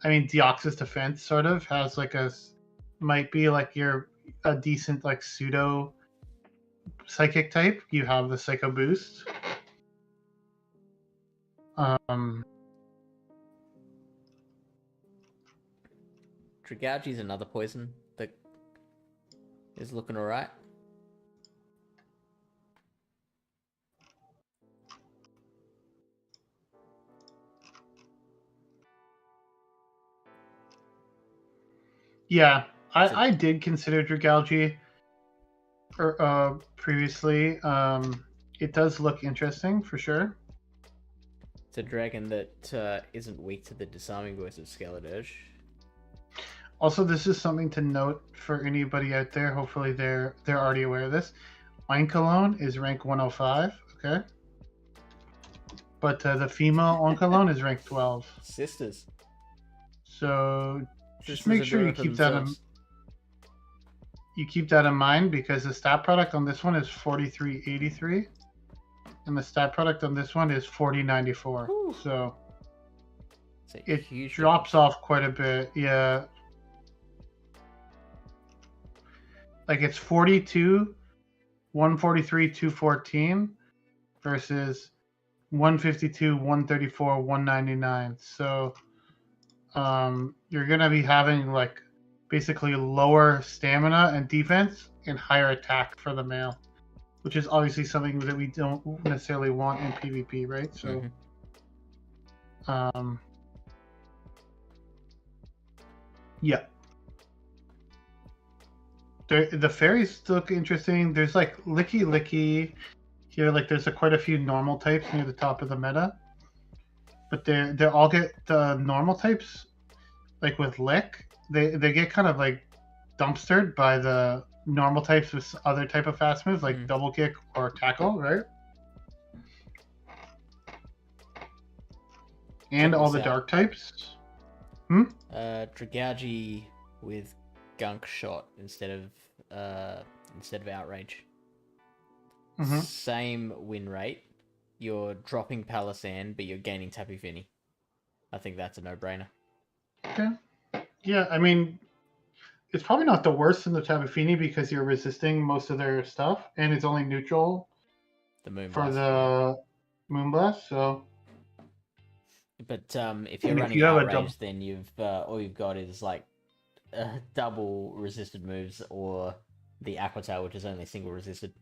I mean, Deoxys Defense sort of has like might be like a decent like pseudo psychic type. You have the Psycho Boost. Dragougi's another poison that is looking alright. Yeah, I did consider Dragougi previously. It does look interesting for sure. It's a dragon that isn't weak to the disarming voice of Skeledirge. Also, this is something to note for anybody out there. Hopefully, they're already aware of this. Oinkologne is rank 105. Okay, but the female Oinkologne is rank 12. Sisters. So just make sure you keep that in mind, because the stat product on this one is 4383, and the stat product on this one is 4094. Ooh. So it drops off quite a bit. Yeah, like it's 42, 143, 214 versus 152, 134, 199. So you're gonna be having like basically lower stamina and defense and higher attack for the male, which is obviously something that we don't necessarily want in PvP, right? So yeah, the fairies look interesting. There's like Licky here. Like there's quite a few normal types near the top of the meta, but they all get the normal types. Like with Lick, they get kind of like dumpstered by the normal types with other type of fast moves like double kick or tackle, right? And all the dark types. Dragougi with Gunk Shot instead of Outrage. Same win rate. You're dropping Palossand, but you're gaining Tapu Fini. I think that's a no-brainer. Okay. Yeah, I mean, it's probably not the worst in the Tapu Fini because you're resisting most of their stuff, and it's only neutral for the Moonblast. So, but if you're running Outrage, then you've all you've got is like double resisted moves or the Aqua Tail, which is only single resisted.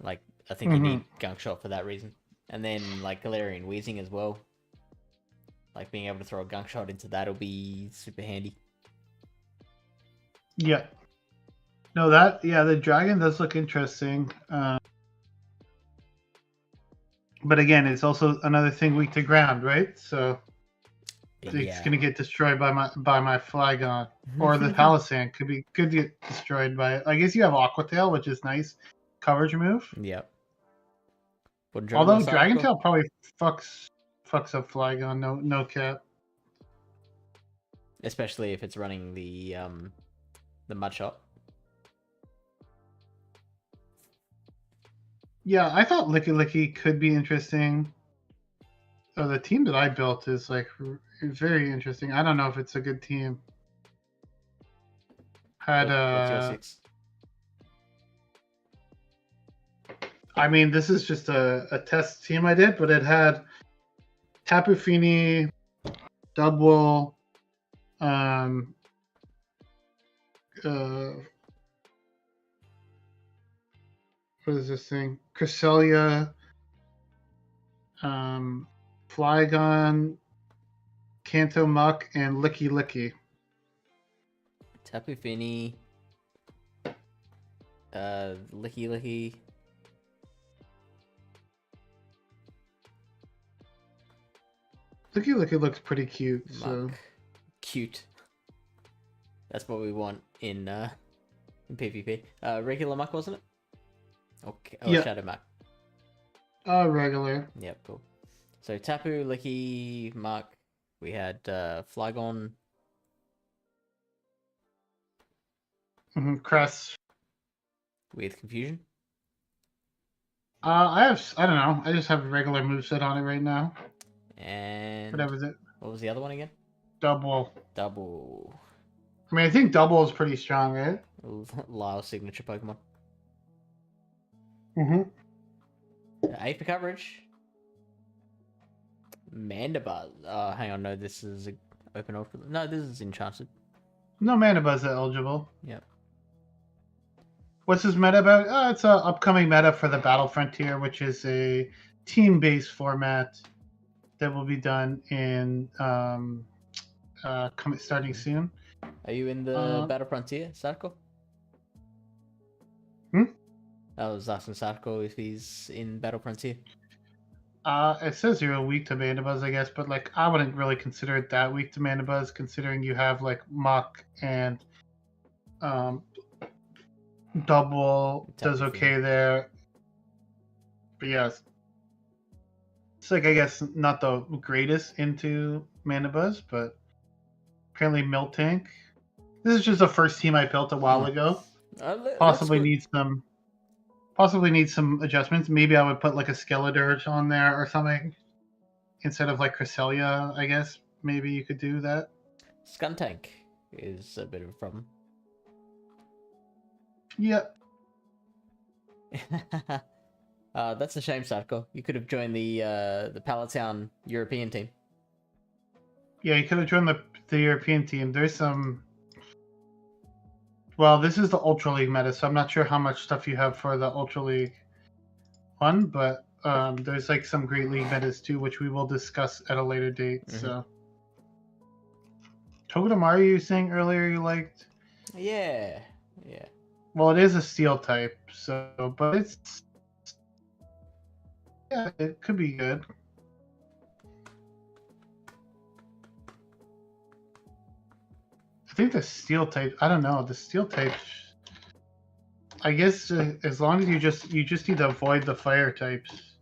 Like I think you need Gunk Shot for that reason, and then like Galarian Wheezing as well. Like being able to throw a Gunk Shot into that'll be super handy. Yeah. No, the dragon does look interesting. But again, it's also another thing weak to ground, right? So it's gonna get destroyed by my Flygon, or the Palossand could get destroyed by it. I guess you have Aqua Tail, which is nice coverage move. Yep. Although Dragon Tail probably fucks up Flygon, no cap. Especially if it's running the Mud Shot. Yeah, I thought Licky could be interesting. The team that I built is very interesting. I don't know if it's a good team. What's your 6? I mean, this is just a test team I did, but it had Tapu Fini, Dubwool, what is this thing? Cresselia, Flygon, Kanto Muck, and Licky Licky. Tapu Fini. Licky Licky. Licky Licky looks pretty cute. Muck. So Cute. That's what we want in PvP. Regular Muck, wasn't it? Okay. Oh, yeah. Shadow Muck. Regular. Yep, cool. So Tapu, Licky, Muck. We had Flygon. Crest. With Confusion. I don't know. I just have a regular moveset on it right now. And Whatever is it? What was the other one again? Double. Double. I mean, I think double is pretty strong, right? Lyle's signature Pokemon. A for coverage. Mandibuzz. Oh, hang on. No, this is open offer. No, this is Enchanted. No Mandibuzz eligible. Yep. What's his meta about? It's an upcoming meta for the Battle Frontier, which is a team-based format that will be done in starting soon. Are you in the Battle Frontier, Sarko? I was asking Sarko if he's in Battle Frontier. It says you're weak to Mandibuzz, I guess, but like I wouldn't really consider it that weak to Mandibuzz, considering you have like Muck and Double does okay there. But yes, it's like I guess not the greatest into Mandibuzz, but apparently Miltank. This is just the first team I built a while ago. Possibly needs some adjustments. Maybe I would put like a Skeledirge on there or something instead of like Cresselia. I guess maybe you could do that. Skuntank is a bit of a problem. Yep. That's a shame, Sarko. You could have joined the Pallet Town European team. Yeah, you could have joined the European team. There's some. Well, this is the Ultra League meta, so I'm not sure how much stuff you have for the Ultra League one, but there's like some Great League metas too, which we will discuss at a later date. So, Togedemaru, you were saying earlier you liked? Yeah. Well, it is a Steel type, so but it could be good. I think the Steel type. I don't know. The Steel types. I guess as long as you just need to avoid the Fire types.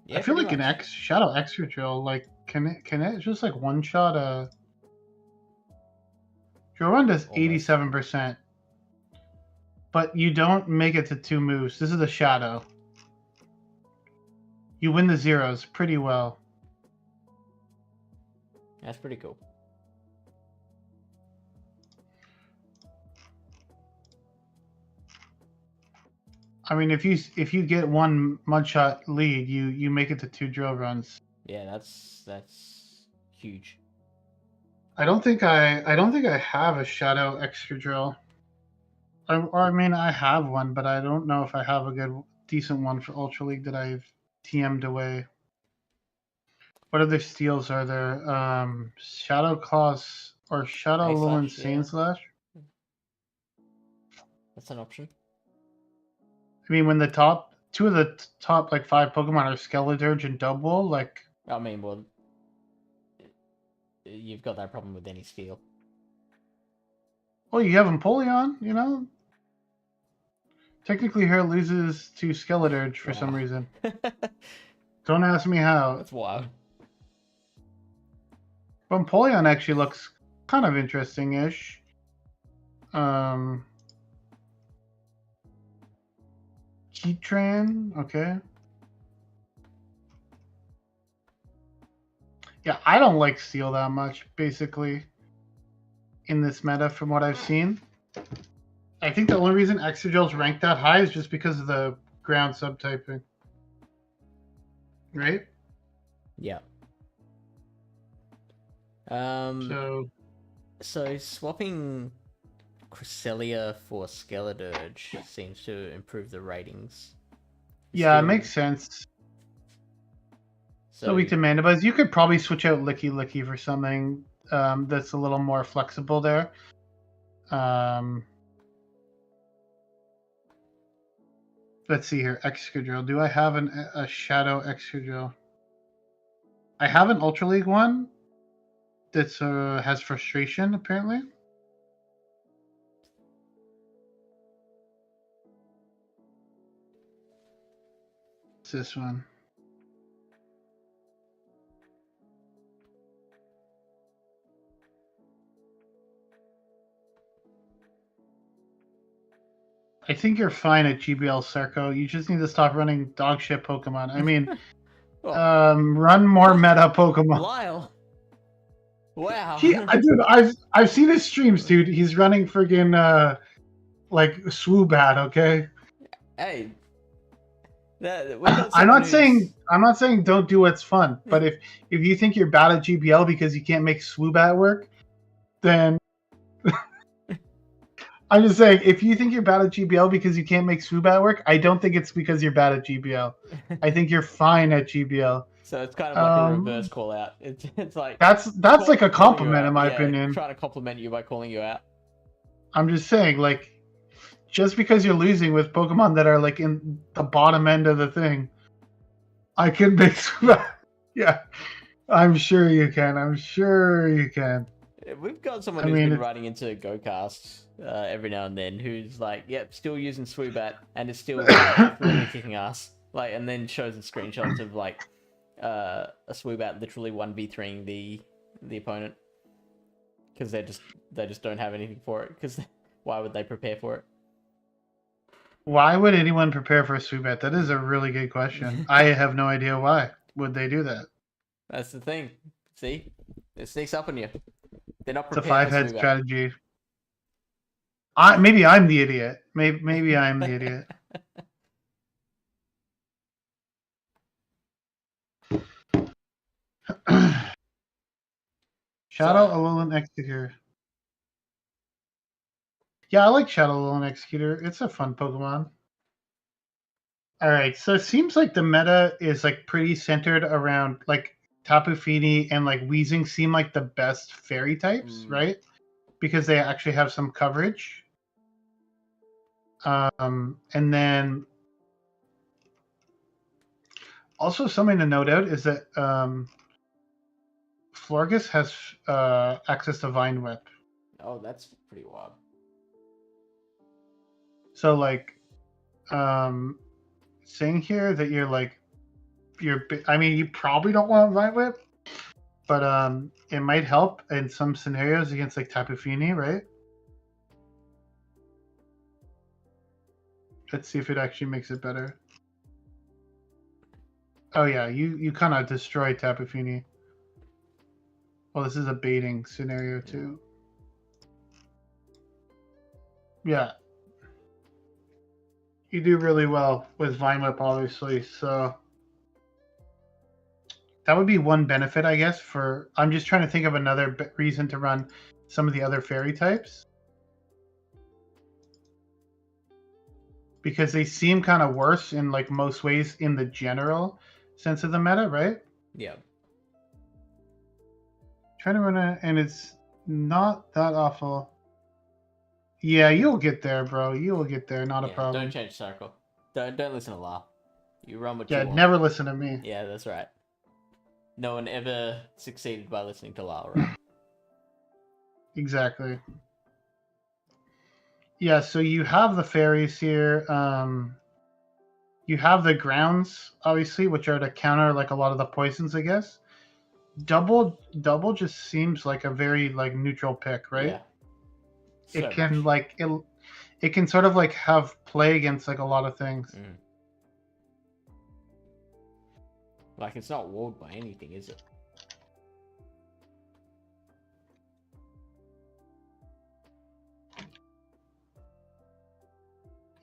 Yeah, I feel like an Shadow Extra Drill. Like, can it just like one shot a? Drill Run does 87%, but you don't make it to 2 moves. This is a Shadow. You win the zeros pretty well. That's pretty cool. I mean, if you get one mudshot lead, you make it to 2 drill runs. Yeah, that's huge. I don't think I have a Shadow Extra Drill. I mean, I have one, but I don't know if I have a decent one for Ultra League that I've TM'd away. What other steals are there? Shadow Claws or Shadow Low Insane Slash? That's an option. I mean, when two of the top like 5 Pokemon are Skeledirge and Double, like. I mean, well, you've got that problem with any steal. Well, you have Empoleon, you know. Technically, here loses to Skeledirge for some reason. Don't ask me how. That's wild. But Empoleon actually looks kind of interesting-ish. Heatran, okay. Yeah, I don't like Steel that much, basically, in this meta from what I've seen. I think the only reason Exegil's ranked that high is just because of the ground subtyping. Right? Yeah. So swapping Cresselia for Skeledirge seems to improve the ratings. Yeah, it Still- makes sense. So So weak to Mandibuzz. You could probably switch out Licky Licky for something that's a little more flexible there. Let's see here. Excadrill. Do I have a Shadow Excadrill? I have an Ultra League one that's has frustration apparently. What's this one? I think you're fine at GBL Circo. You just need to stop running dog shit Pokemon. I mean, run more meta Pokemon. Lyle. Wow. Dude, I've seen his streams, dude. He's running friggin' like Swoobat, okay? Hey. I'm not saying don't do what's fun, but if you think you're bad at GBL because you can't make Swoobat work, then I'm just saying if you think you're bad at GBL because you can't make Swoobat work, I don't think it's because you're bad at GBL. I think you're fine at GBL. So it's kind of like a reverse call out. It's like that's like a compliment in my opinion. Trying to compliment you by calling you out. I'm just saying, like, just because you're losing with Pokemon that are like in the bottom end of the thing, I can make yeah, I'm sure you can. I'm sure you can. We've got someone who's been running into GoCast every now and then who's like, yep, still using Swoobat and is still absolutely kicking ass. Like, and then shows the screenshots of like a Swoobat literally 1v3ing the opponent because they just don't have anything for it. Because why would they prepare for it? Why would anyone prepare for a Swoobat? That is a really good question. I have no idea why would they do that. That's the thing. See, it sneaks up on you. They're not It's prepared. a 5-head strategy. Maybe I'm the idiot. Maybe I'm the idiot. Shadow Alolan Executor. Yeah, I like Shadow Alolan Executor. It's a fun Pokemon. Alright, so it seems like the meta is like pretty centered around like Tapu Fini and like Weezing seem like the best fairy types, right? Because they actually have some coverage. And then also something to note out is that Florges has access to Vine Whip. Oh, that's pretty wild. So like saying here that I mean, you probably don't want Vine Whip, but it might help in some scenarios against like Tapu Fini, right? Let's see if it actually makes it better. Oh yeah, you kind of destroy Tapu Fini. Well, this is a baiting scenario too. Yeah. You do really well with Vine Whip, obviously, so that would be one benefit, I guess, I'm just trying to think of another reason to run some of the other fairy types. Because they seem kind of worse in like most ways in the general sense of the meta, right? Yeah. Trying to run it, and it's not that awful. Yeah, you'll get there, bro. You will get there. Not a problem. Don't change circle. Don't listen to La. You run what you want. Never listen to me. Yeah, that's right. No one ever succeeded by listening to La, right? Exactly. Yeah, so you have the fairies here. You have the grounds, obviously, which are to counter like a lot of the poisons, I guess. Double just seems like a very like neutral pick, right? Yeah. It can like it can sort of like have play against like a lot of things. Like it's not walled by anything, is it?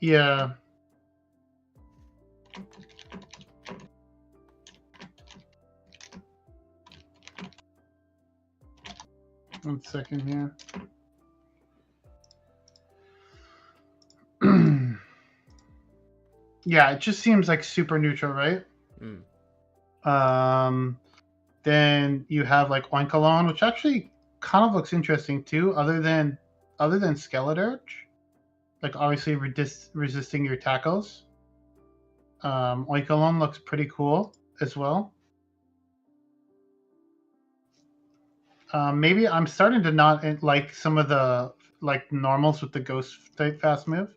Yeah. One second here. Yeah, it just seems like super neutral, right? Mm. Then you have like Oinkalon, which actually kind of looks interesting too, other than Skeledirge. Like obviously resisting your tackles. Oinkalon looks pretty cool as well. Maybe I'm starting to not like some of the like normals with the ghost type fast move.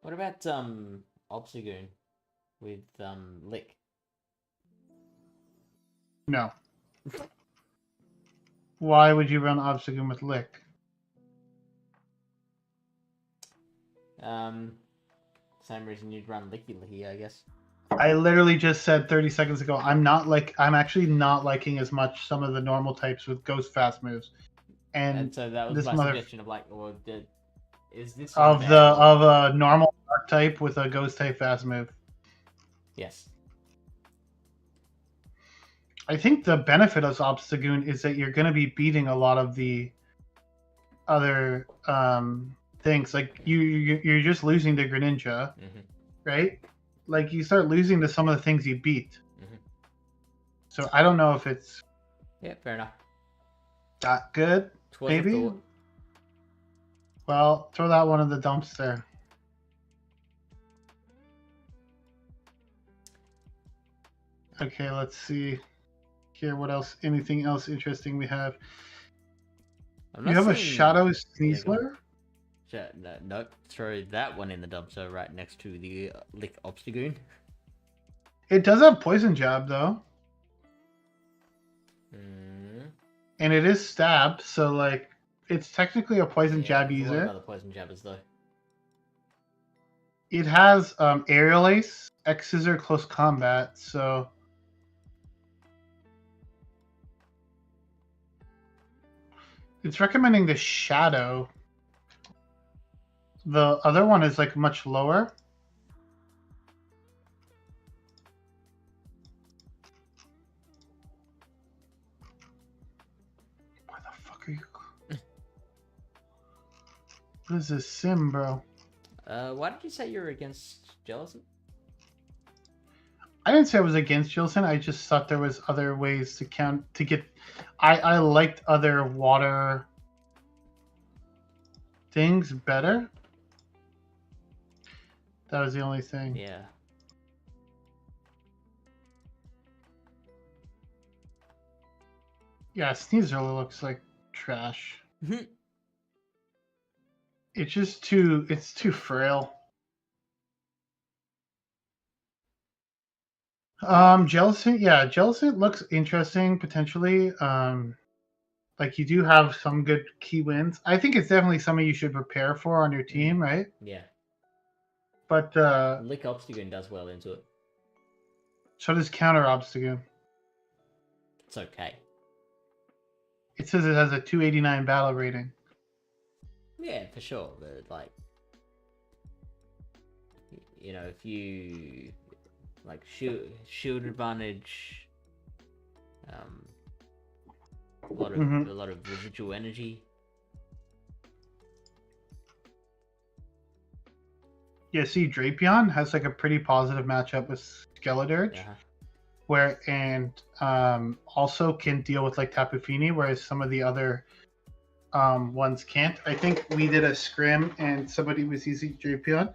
What about Obstagoon with Lick? No. Why would you run Obstagoon with Lick? Same reason you'd run Licky, I guess. I literally just said 30 seconds ago, I'm actually not liking as much some of the normal types with ghost fast moves. And so that was this my suggestion of like, or is this of a normal dark type with a ghost type fast move. Yes. I think the benefit of Obstagoon is that you're going to be beating a lot of the other things. Like you're just losing to Greninja, right? Like you start losing to some of the things you beat. So I don't know if it's fair enough. That good, maybe. Well, throw that one in the dumpster. Okay, let's see here. What else? Anything else interesting we have? You have a Shadow Sneasler? Nope. Throw that one in the dumpster right next to the Lick Obstagoon. It does have Poison Jab, though. And it is Stab, so, like, it's technically a Poison Jab user. What about the Poison Jabbers, though? It has Aerial Ace, X-Scissor, Close Combat, so... It's recommending the Shadow. The other one is like much lower. Why the fuck are you? What is this sim, bro? Why did you say you're against Jellicent? I didn't say I was against Jellicent. I just thought there was other ways to get. I liked other water things better. That was the only thing. Yeah. Yeah, Sneasler looks like trash. It's just too frail. Jellicent looks interesting potentially. Like you do have some good key wins. I think it's definitely something you should prepare for on your team, right? Yeah. But Lick Obstagoon does well into it. So does Counter Obstagoon. It's okay. It says it has a 289 battle rating. Yeah, for sure. But like, you know, if you like shield advantage, a lot of residual energy. Yeah, see, Drapion has like a pretty positive matchup with Skeledirge, also can deal with like Tapu Fini, whereas some of the other ones can't. I think we did a scrim and somebody was using Drapion,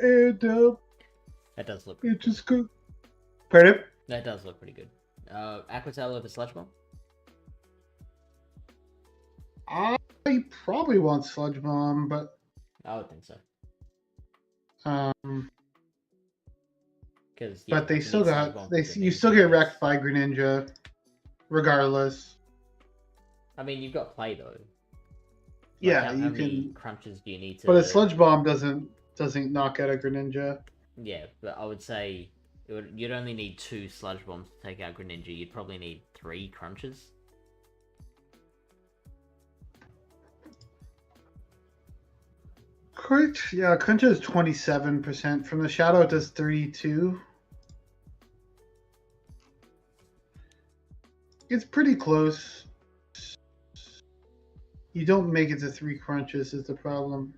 and that does look. It just good. Pardon? That does look pretty good. Aquatell over Sludge Bomb. I probably want Sludge Bomb, but I would think so. But they still you still get wrecked by Greninja, regardless. I mean, you've got play though. Like, yeah, how many crunches do you need to? But a Sludge Bomb doesn't knock out a Greninja. Yeah, but I would say you'd only need 2 Sludge Bombs to take out Greninja. You'd probably need 3 crunches. Crunch, yeah, Crunch is 27%. From the Shadow, it does 32. It's pretty close. You don't make it to 3 crunches is the problem.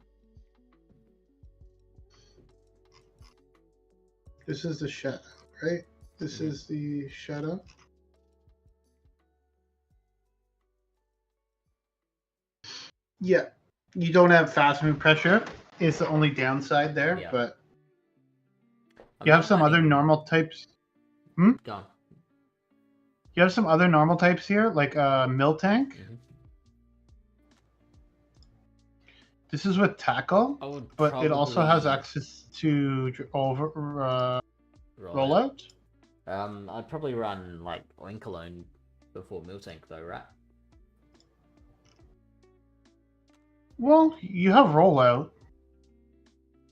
This is the shadow, right? This is the shadow. Yeah, you don't have fast move pressure. It's the only downside there, Yeah. but I'm you have not some other minding- normal types. Go on. You have some other normal types here, like Miltank. This is with tackle, I would but it also has probably access to rollout. I'd probably run like Oinkalone before Miltank though, right? Well, you have rollout.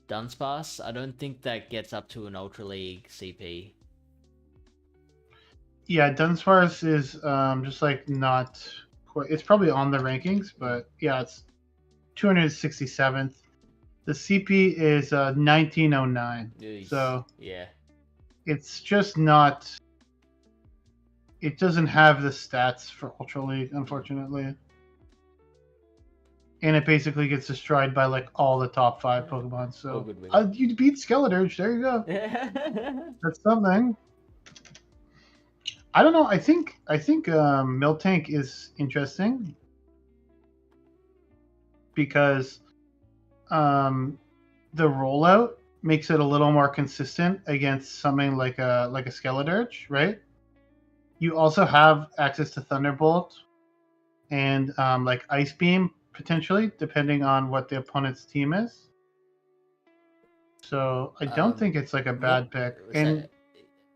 Dunsparce, I don't think that gets up to an Ultra League CP. Yeah, Dunsparce is just like not quite. It's probably on the rankings, but yeah, it's 267th. The CP is 1909. So yeah, it's just not. It doesn't have the stats for Ultra League, unfortunately. And it basically gets destroyed by like all the top 5 Pokemon. So you beat Skeleturge. There you go. That's something. I don't know. I think Miltank is interesting because the rollout makes it a little more consistent against something like a Skeleturge, right? You also have access to Thunderbolt and like Ice Beam potentially, depending on what the opponent's team is. So I don't think it's like a bad pick. And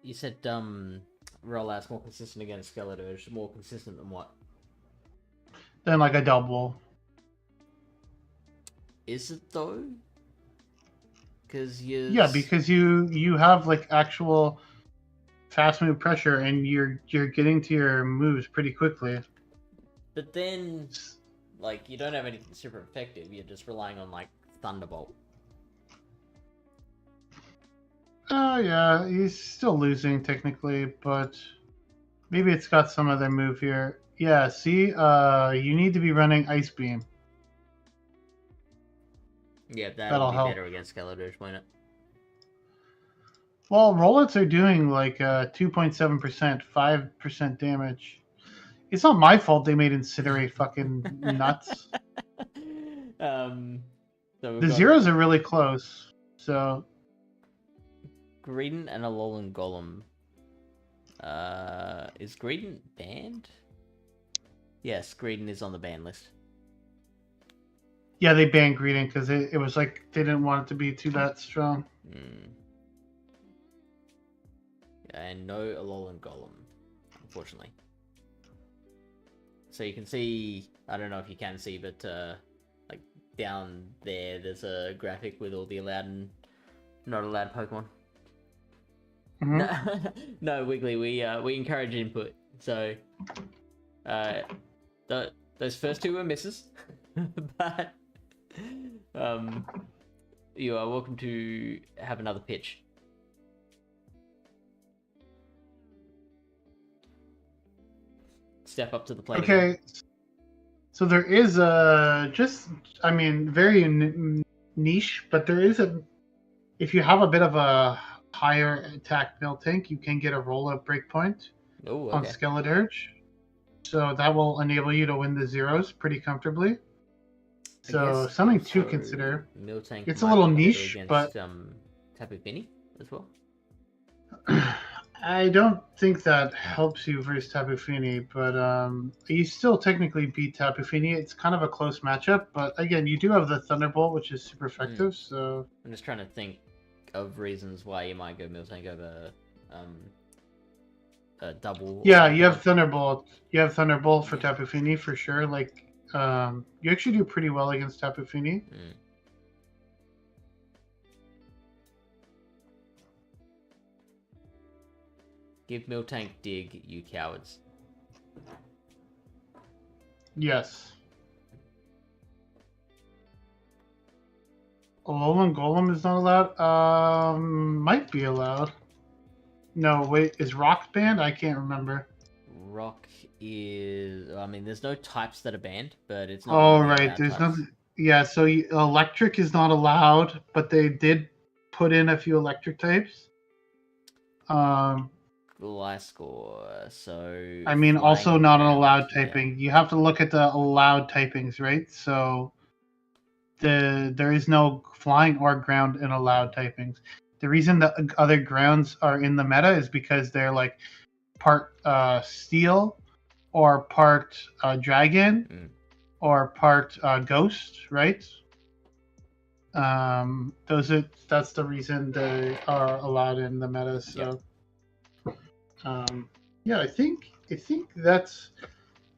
you said rollout's more consistent against Skeleturge. More consistent than what? Then like a double. Is it though? Because because you have like actual fast move pressure, and you're getting to your moves pretty quickly. But then, like, you don't have anything super effective. You're just relying on like Thunderbolt. Oh yeah, he's still losing technically, but maybe it's got some other move here. Yeah, see, you need to be running Ice Beam. Yeah, that'll be help. Better against Skeleturge, won't it? Well, rollouts are doing like 2.7%, 5% damage. It's not my fault they made Incinerate fucking nuts. So the zeros are really close. So Greedent and Alolan Golem. Is Greedent banned? Yes, Greedent is on the ban list. Yeah, they banned Greedent because it was like they didn't want it to be too that strong. And no Alolan Golem, unfortunately. So you can see, I don't know if you can see, but like down there's a graphic with all the allowed and not allowed Pokemon. No, Wiggly, we encourage input. So those first two were misses, but you are welcome to have another pitch. Step up to the plate. Okay, again. So there is very niche, but there is if you have a bit of a higher attack Miltank, you can get a roll-up breakpoint on Skeleturge. So that will enable you to win the zeros pretty comfortably. So something to consider. Miltank it's a little niche, but Tapu Fini as well. I don't think that helps you versus Tapu Fini, but you still technically beat Tapu Fini. It's kind of a close matchup, but again, you do have the Thunderbolt, which is super effective. So I'm just trying to think of reasons why you might go Miltank over a double. Yeah, you have Thunderbolt. You have Thunderbolt for Tapu Fini for sure. Like you actually do pretty well against Tapu Fini. Give Miltank dig, you cowards. Yes. Alolan Golem is not allowed? Might be allowed. No, wait, is Rock banned? I can't remember. Rock is... I mean, there's no types that are banned, but it's not... Oh, right, there's nothing... Yeah, so Electric is not allowed, but they did put in a few Electric types. Gliscor, so I mean, flying also and not an ground, allowed yeah. typing. You have to look at the allowed typings, right? So there is no flying or ground in allowed typings. The reason that other grounds are in the meta is because they're like part steel or part dragon or part ghost, right? That's the reason they are allowed in the meta. So yeah, I think that's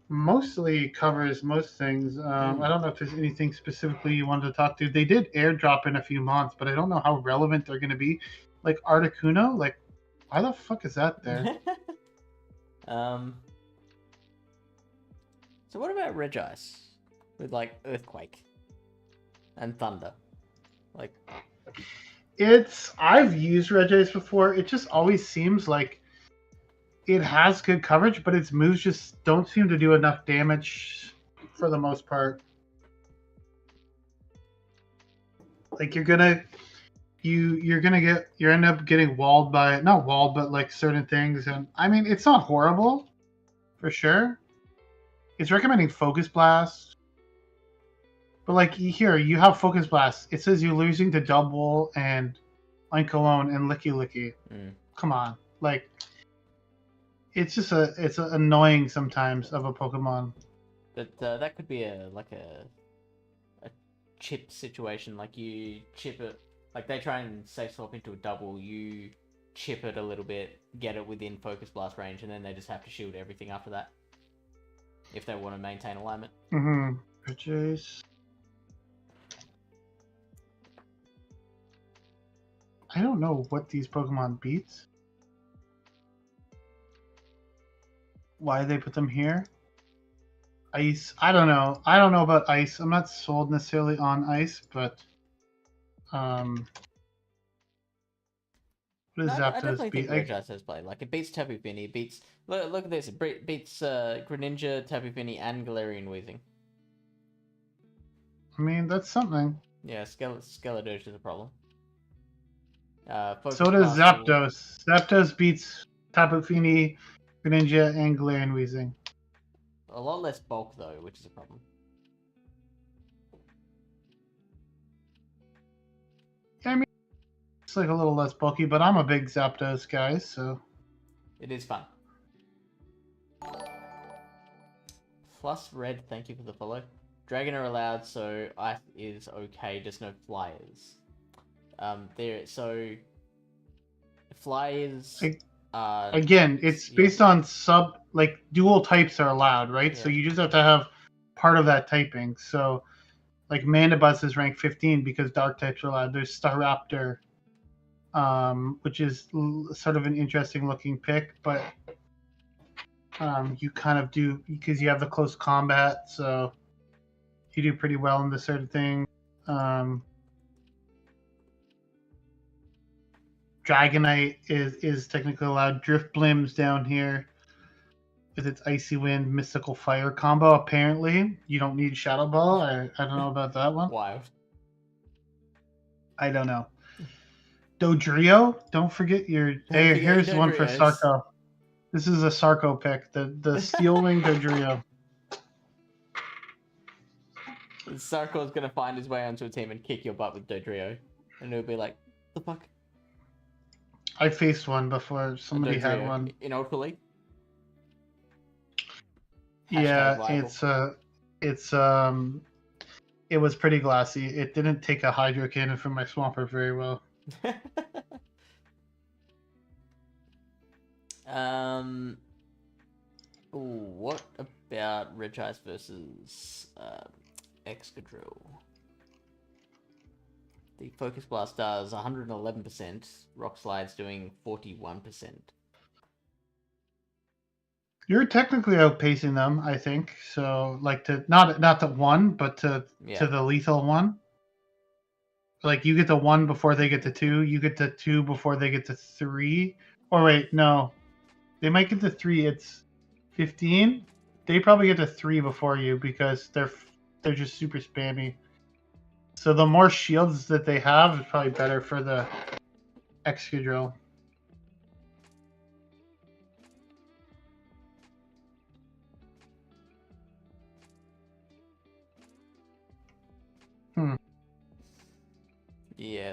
mostly covers most things. I don't know if there's anything specifically you wanted to talk to. They did airdrop in a few months, but I don't know how relevant they're going to be. Like Articuno, like why the fuck is that there? So what about Regice with like Earthquake and Thunder? Like, I've used Regice before. It just always seems like it has good coverage, but its moves just don't seem to do enough damage for the most part. Like you end up getting walled by, not walled, but like certain things. And I mean, it's not horrible for sure. It's recommending Focus Blast, but like here you have Focus Blast. It says you're losing to Double and Oinkologne and Licky Licky. Come on, like it's annoying sometimes of a Pokemon. But that could be a chip situation. Like you chip it, like they try and safe swap into a double. You chip it a little bit, get it within Focus Blast range, and then they just have to shield everything after that if they want to maintain alignment. Purchase. I don't know what these Pokemon beats. Why they put them here? Ice. I don't know. I don't know about ice. I'm not sold necessarily on ice, but what does I Zapdos definitely beat? think Regice has played. Like it beats Tapu Fini. It beats look at this. It beats Greninja, Tapu Fini, and Galarian Weezing. I mean, that's something. Yeah, Skeledirge is a problem. So does Zapdos. Zapdos beats Tapu Fini, Greninja, and Galarian Weezing. A lot less bulk though, which is a problem. I mean, it's like a little less bulky, but I'm a big Zapdos guy, so it is fun. Plus Red, thank you for the follow. Dragon are allowed, so Ice is okay, just no flyers. Flyers. Again, it's based on dual types are allowed, right? Yeah. So you just have to have part of that typing. So, like Mandibuzz is ranked 15 because dark types are allowed. There's Staraptor, which is sort of an interesting looking pick, but you kind of do because you have the close combat, so you do pretty well in this sort of thing. Dragonite is technically allowed. Drifblim's down here with its Icy Wind, Mystical Fire combo. Apparently, you don't need Shadow Ball. I don't know about that one. Wild. I don't know. Dodrio, don't forget your. Here's one for Sarko. This is a Sarko pick. The Steel Wing Dodrio. Sarko's gonna find his way onto a team and kick your butt with Dodrio, and it'll be like, the fuck. I faced one before. Somebody had one in Ultra League. Yeah, it was pretty glassy. It didn't take a Hydro Cannon from my Swampert very well. What about Regice versus Excadrill? The Focus Blast does 111%. Rock Slide's doing 41%. You're technically outpacing them, I think. So, like to not to one, but to the lethal one. Like you get the 1 before they get to 2. You get to 2 before they get to 3. Or wait, no, they might get to 3. It's 15. They probably get to 3 before you because they're just super spammy. So the more shields that they have is probably better for the Excadrill.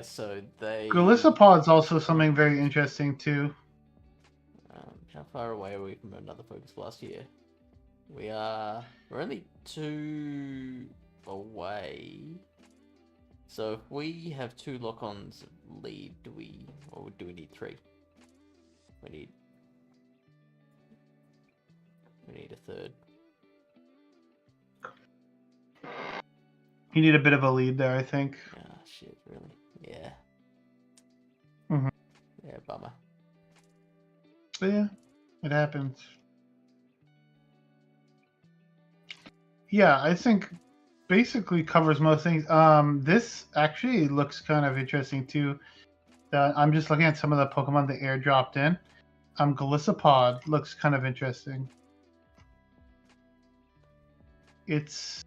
so they... Galissapod's also something very interesting too. How far away are we from another Focus Blast here? We're only 2 away. So if we have 2 lock-ons lead, do we need 3? We need a third. You need a bit of a lead there, I think. Ah, shit, really? Yeah. Mm-hmm. Yeah, bummer. But yeah, it happens. Yeah, I think basically covers most things. This actually looks kind of interesting too. I'm just looking at some of the Pokemon that airdropped in. Galissapod looks kind of interesting. It's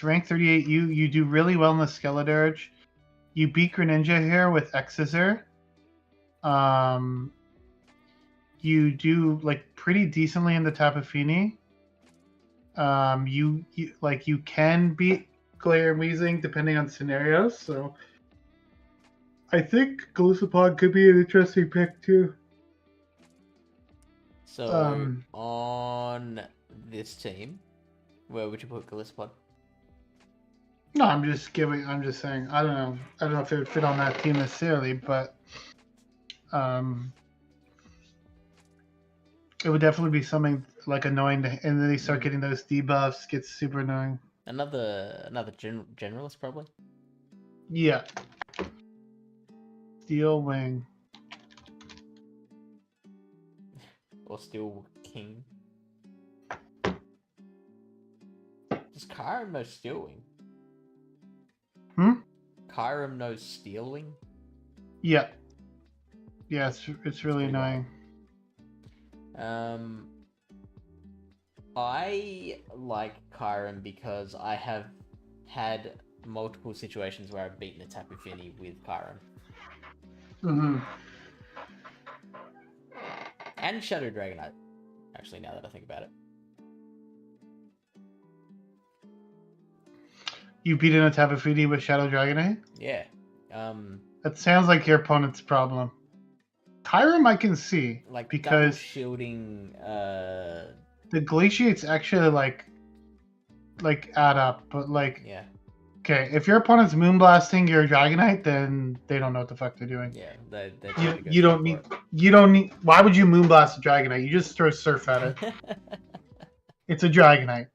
rank 38. You do really well in the Skeledirge. You beat Greninja here with Exeter. You do like pretty decently in the Tapu Fini. You can beat Glare and Weezing depending on scenarios. So I think Galissapod could be an interesting pick too. So on this team, where would you put Galissapod? No, I'm just saying. I don't know if it would fit on that team necessarily, but it would definitely be something like annoying, and then they start getting those debuffs. Gets super annoying. Another generalist probably. Yeah. Steel Wing. Or Steel King. Does Kyurem know Steel Wing? Kyurem knows Steel Wing? Yeah. Yeah, it's really annoying. I like Kyurem because I have had multiple situations where I've beaten a Tapu Fini with Kyurem. Mm-hmm. And Shadow Dragonite, actually, now that I think about it. You beat in a Tapu Fini with Shadow Dragonite? Yeah. That sounds like your opponent's problem. Kyurem I can see, like because shielding the glaciates actually like add up, but like yeah. Okay, if your opponent's moonblasting your Dragonite, then they don't know what the fuck they're doing. Yeah, you don't need. Why would you moonblast a Dragonite? You just throw Surf at it. It's a Dragonite.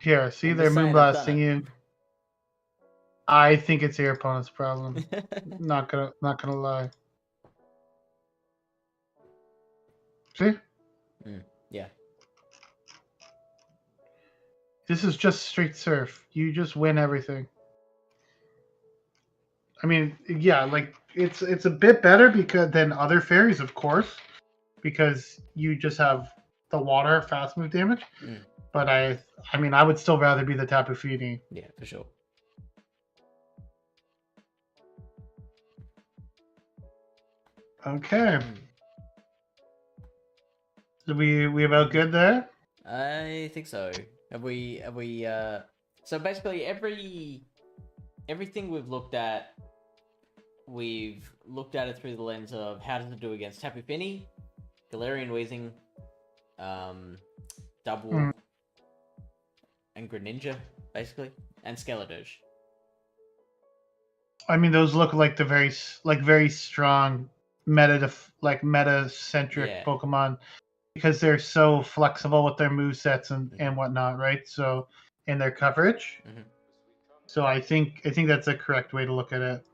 Here, see, they're moonblasting you. I think it's your opponent's problem. not gonna lie. See? Yeah. This is just straight Surf. You just win everything. I mean, yeah, like it's a bit better than other fairies, of course, because you just have the water fast move damage. But I mean, I would still rather be the Tapu Fini. Yeah, for sure. Okay. So we about good there? I think so. Have we so basically everything we've looked at it through the lens of how does it do against Tapu Fini, Galarian Weezing, Double, and Greninja, basically, and Skeledirge. I mean, those look like the very strong meta-centric Pokemon, because they're so flexible with their movesets and whatnot, right? So, in their coverage. So I think that's the correct way to look at it.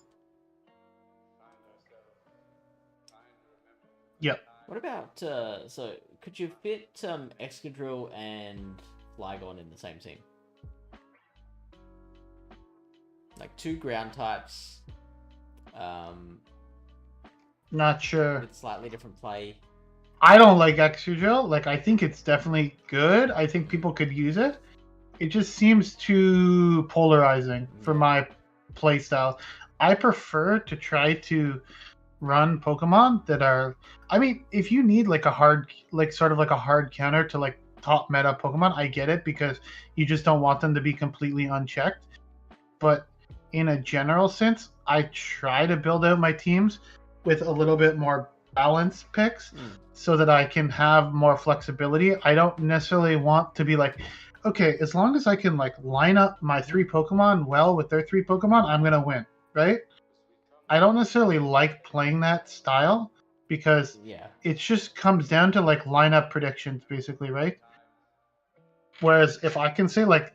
Yep. What about so could you fit Excadrill and Flygon in the same team? Like 2 ground types. Not sure. With slightly different play. I don't like Excadrill. Like, I think it's definitely good. I think people could use it. It just seems too polarizing for my playstyle. I prefer to try to run Pokemon that are. I mean, if you need like a hard, like sort of like a hard counter to like top meta Pokemon. I get it because you just don't want them to be completely unchecked. But in a general sense, I try to build out my teams with a little bit more balanced picks so that I can have more flexibility. I don't necessarily want to be like, okay, as long as I can like line up my 3 Pokemon well with their 3 Pokemon, I'm gonna win, right? I don't necessarily like playing that style because it just comes down to like lineup predictions, basically, right? Whereas if I can say like,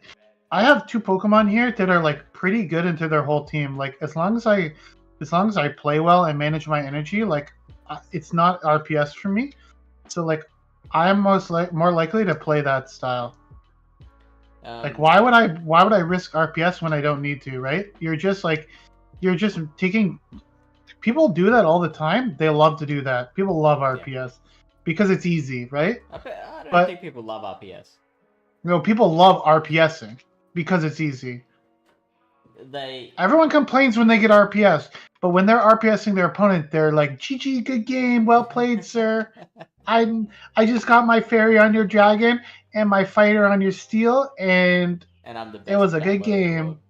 I have 2 Pokemon here that are like pretty good into their whole team. Like as long as I play well and manage my energy, like it's not RPS for me. So like I'm more likely to play that style. Like why would I risk RPS when I don't need to, right? You're just taking. People do that all the time. They love to do that. People love RPS because it's easy, right? I don't think people love RPS. No, people love RPSing because it's easy. Everyone complains when they get RPS, but when they're RPSing their opponent, they're like, "GG, good game, well played, sir. I just got my fairy on your dragon and my fighter on your steel, and I'm the best. It was a good game."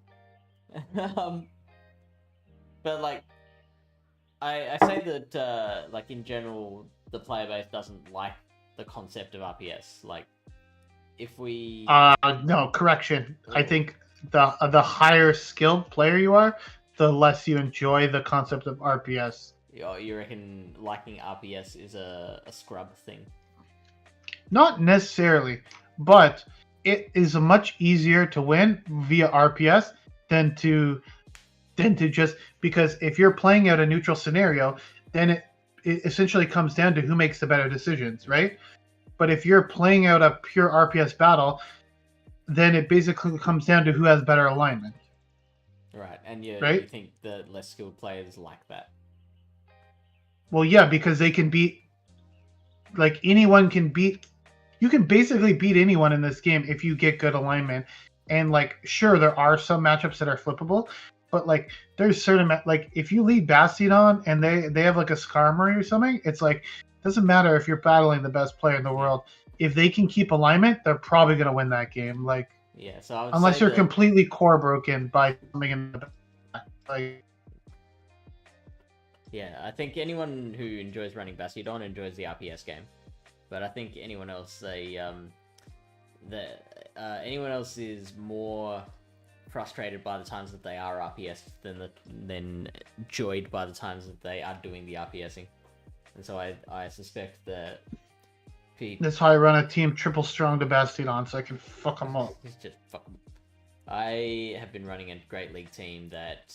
But like, I say that like in general, the player base doesn't like the concept of RPS. Like, if we no, correction. I think the higher skilled player you are, the less you enjoy the concept of RPS. You reckon liking RPS is a scrub thing? Not necessarily, but it is much easier to win via RPS than to just, because if you're playing out a neutral scenario, then it essentially comes down to who makes the better decisions, right? But if you're playing out a pure RPS battle, then it basically comes down to who has better alignment. Right, and you think the less skilled players like that? Well, yeah, because they can beat, like anyone can beat, you can basically beat anyone in this game if you get good alignment. And like, sure, there are some matchups that are flippable, but like there's certain, like if you lead Bastiodon and they have like a Skarmory or something, it's like, doesn't matter if you're battling the best player in the world. If they can keep alignment, they're probably going to win that game. Like, so unless you're completely core broken by something in the back. Like, I think anyone who enjoys running Bastiodon enjoys the RPS game, but I think anyone else anyone else is more frustrated by the times that they are RPS than joyed by the times that they are doing the RPSing. And so I suspect that that's how I run a team triple strong to Bastiodon, so I can fuck them up. Just fuck them up. I have been running a Great League team that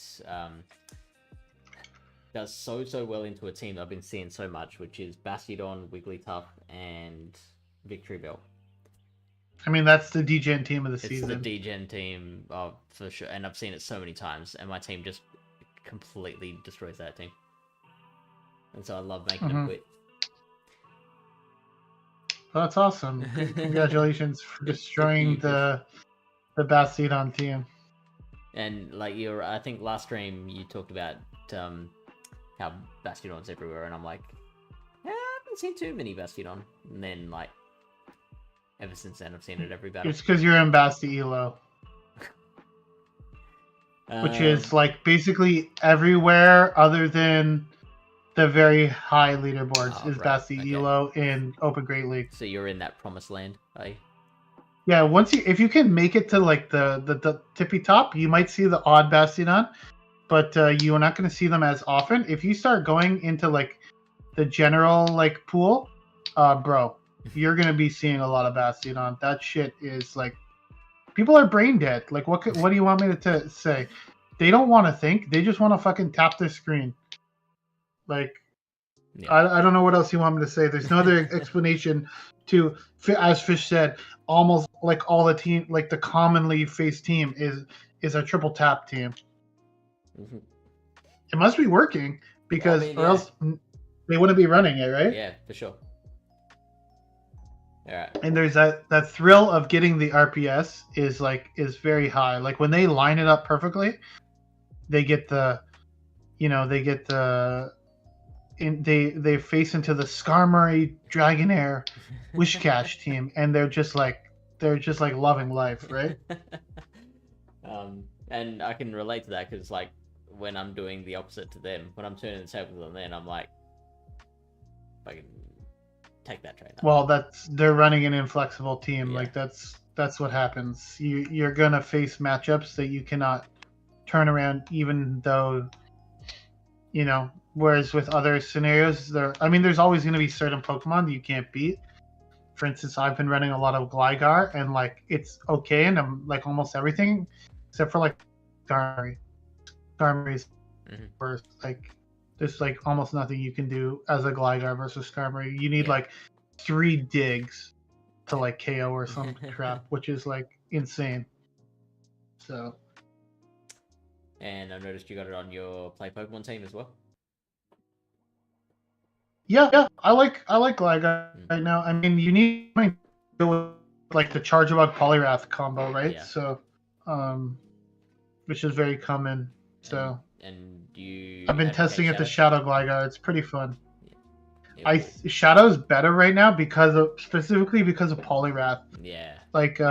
does so well into a team that I've been seeing so much, which is Bastiodon, Wigglytuff, and Victory Bell. I mean, that's the D-Gen team of the season. It's the D-Gen team, for sure, and I've seen it so many times, and my team just completely destroys that team. And so I love making them quit. Well, that's awesome. Congratulations for destroying the Bastiodon team. And like I think last stream you talked about how Bastiodon's everywhere, and I'm like, I haven't seen too many Bastiodon. And then like, ever since then, I've seen it every battle. It's because you're in Basti Elo. Which is like basically everywhere other than the very high leaderboards is Basti Elo in Open Great League. So you're in that promised land, are you? Yeah, if you can make it to like the tippy top, you might see the odd Bastiodon, but you are not going to see them as often. If you start going into like the general like pool, bro, you're going to be seeing a lot of Bastiodon. That shit is like, people are brain dead. Like, what do you want me to say? They don't want to think. They just want to fucking tap their screen. Like, I don't know what else you want me to say. There's no other explanation to, as Fish said, almost like all the team, like the commonly faced team is a triple tap team. Mm-hmm. It must be working because or else they wouldn't be running it, right? Yeah, for sure. All right. And there's that thrill of getting the RPS is very high. Like when they line it up perfectly, they get the they face into the Skarmory Dragonair Wishcash team, and they're just like loving life, right? And I can relate to that because like when I'm doing the opposite to them, when I'm turning the tables on them, I'm like, I can take that trainer. Well, they're running an inflexible team. Yeah. Like that's what happens. You're gonna face matchups that you cannot turn around, even though, you know. Whereas with other scenarios, there's always gonna be certain Pokemon that you can't beat. For instance, I've been running a lot of Gligar, and like it's okay, and I'm like almost everything, except for like Skarmory. Skarmory's worst. Like there's like almost nothing you can do as a Gligar versus Skarmory. You need like 3 digs to like KO or some crap, which is like insane. So. And I noticed you got it on your Play Pokemon team as well. Yeah, I like Gligar right now. I mean, you need to deal with like the Charjabug Poliwrath combo, right? Yeah. So, which is very common. So, and you. I've been testing it to Shadow Gligar. It's pretty fun. Yeah. Shadow's better right now specifically because of Poliwrath. Yeah. Like,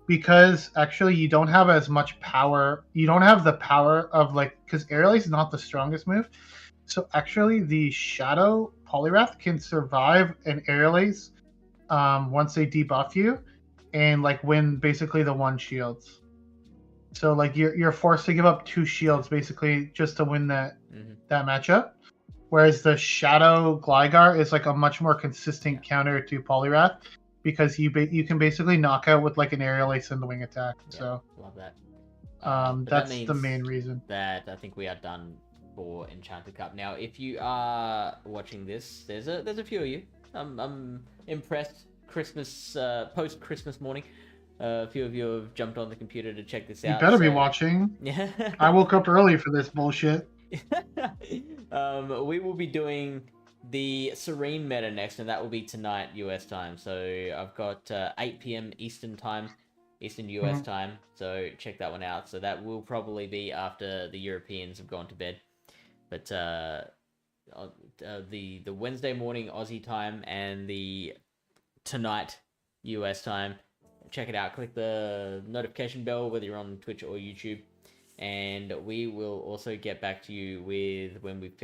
because actually you don't have as much power. You don't have the power of like, because Aerial Ace is not the strongest move. So actually, the Shadow Poliwrath can survive an Aerial Ace once they debuff you, and like win basically the 1 shields. So like you're forced to give up 2 shields basically just to win that matchup. Whereas the Shadow Gligar is like a much more consistent counter to Poliwrath because you can basically knock out with like an Aerial Ace and the wing attack. Yeah, so love that. That's the main reason. That I think we are done for Enchanted Cup. Now, if you are watching this, there's a few of you. I'm impressed. Christmas post Christmas morning, a few of you have jumped on the computer to check this out. You better be watching. Yeah. I woke up early for this bullshit. We will be doing the Serene meta next, and that will be tonight US time. So I've got 8 p.m. Eastern time. Eastern US time, so check that one out. So that will probably be after the Europeans have gone to bed. But the Wednesday morning Aussie time and the tonight US time, check it out. Click the notification bell whether you're on Twitch or YouTube, and we will also get back to you with when we've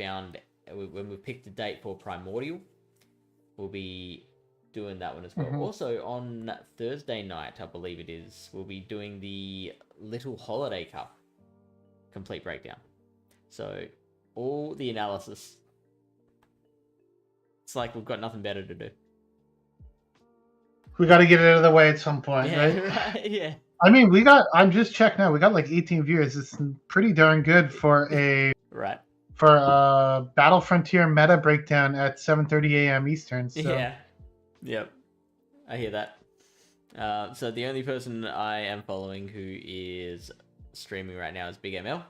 picked a date for Primordial. We'll be doing that one as well. Also on Thursday night, I believe it is, we'll be doing the Little Holiday Cup complete breakdown. So all the analysis. It's like we've got nothing better to do. We got to get it out of the way at some point, right? Right? Yeah. I mean, I'm just checking now. We got like 18 viewers. It's pretty darn good for a Battle Frontier meta breakdown at 7:30 a.m. Eastern. So. Yeah. Yep. I hear that. So the only person I am following who is streaming right now is Big ML.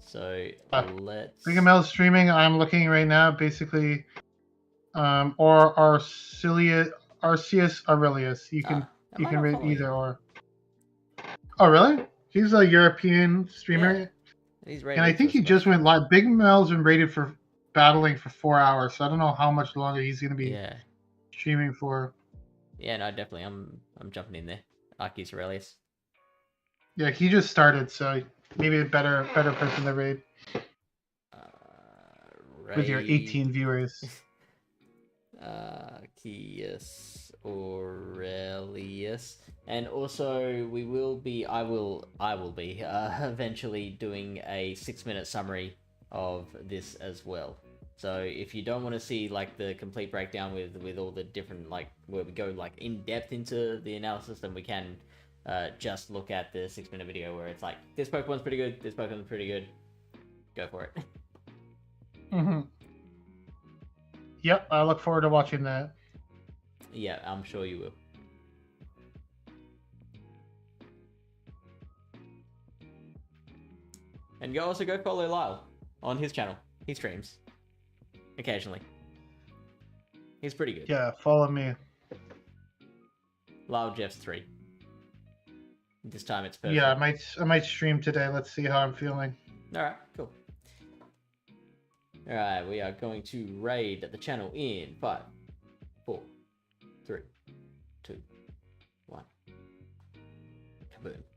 So let's. Big ML is streaming. I'm looking right now, basically, or Arceus Aurelius. You can read either or. Oh really? He's a European streamer. Yeah. He's and I think he just went live. Big ML's been rated for battling for 4 hours, so I don't know how much longer he's gonna be streaming for. Yeah, no, definitely. I'm jumping in there. Arceus Aurelius. Yeah, he just started, so maybe a better person to raid. With your 18 viewers. Arceus Aurelius. And also I will be eventually doing a 6-minute summary of this as well. So if you don't want to see like the complete breakdown with all the different like where we go like in depth into the analysis, then we can just look at the 6-minute video where it's like this Pokemon's pretty good, this Pokemon's pretty good. Go for it. Yep, I look forward to watching that. Yeah, I'm sure you will. And also go follow Lyle on his channel. He streams occasionally. He's pretty good. Yeah, follow me. Lyle Jeff's 3. This time it's perfect. Yeah, I might stream today. Let's see how I'm feeling. All right, cool. Alright, we are going to raid the channel in 5, 4, 3, 2, 1. Kaboom.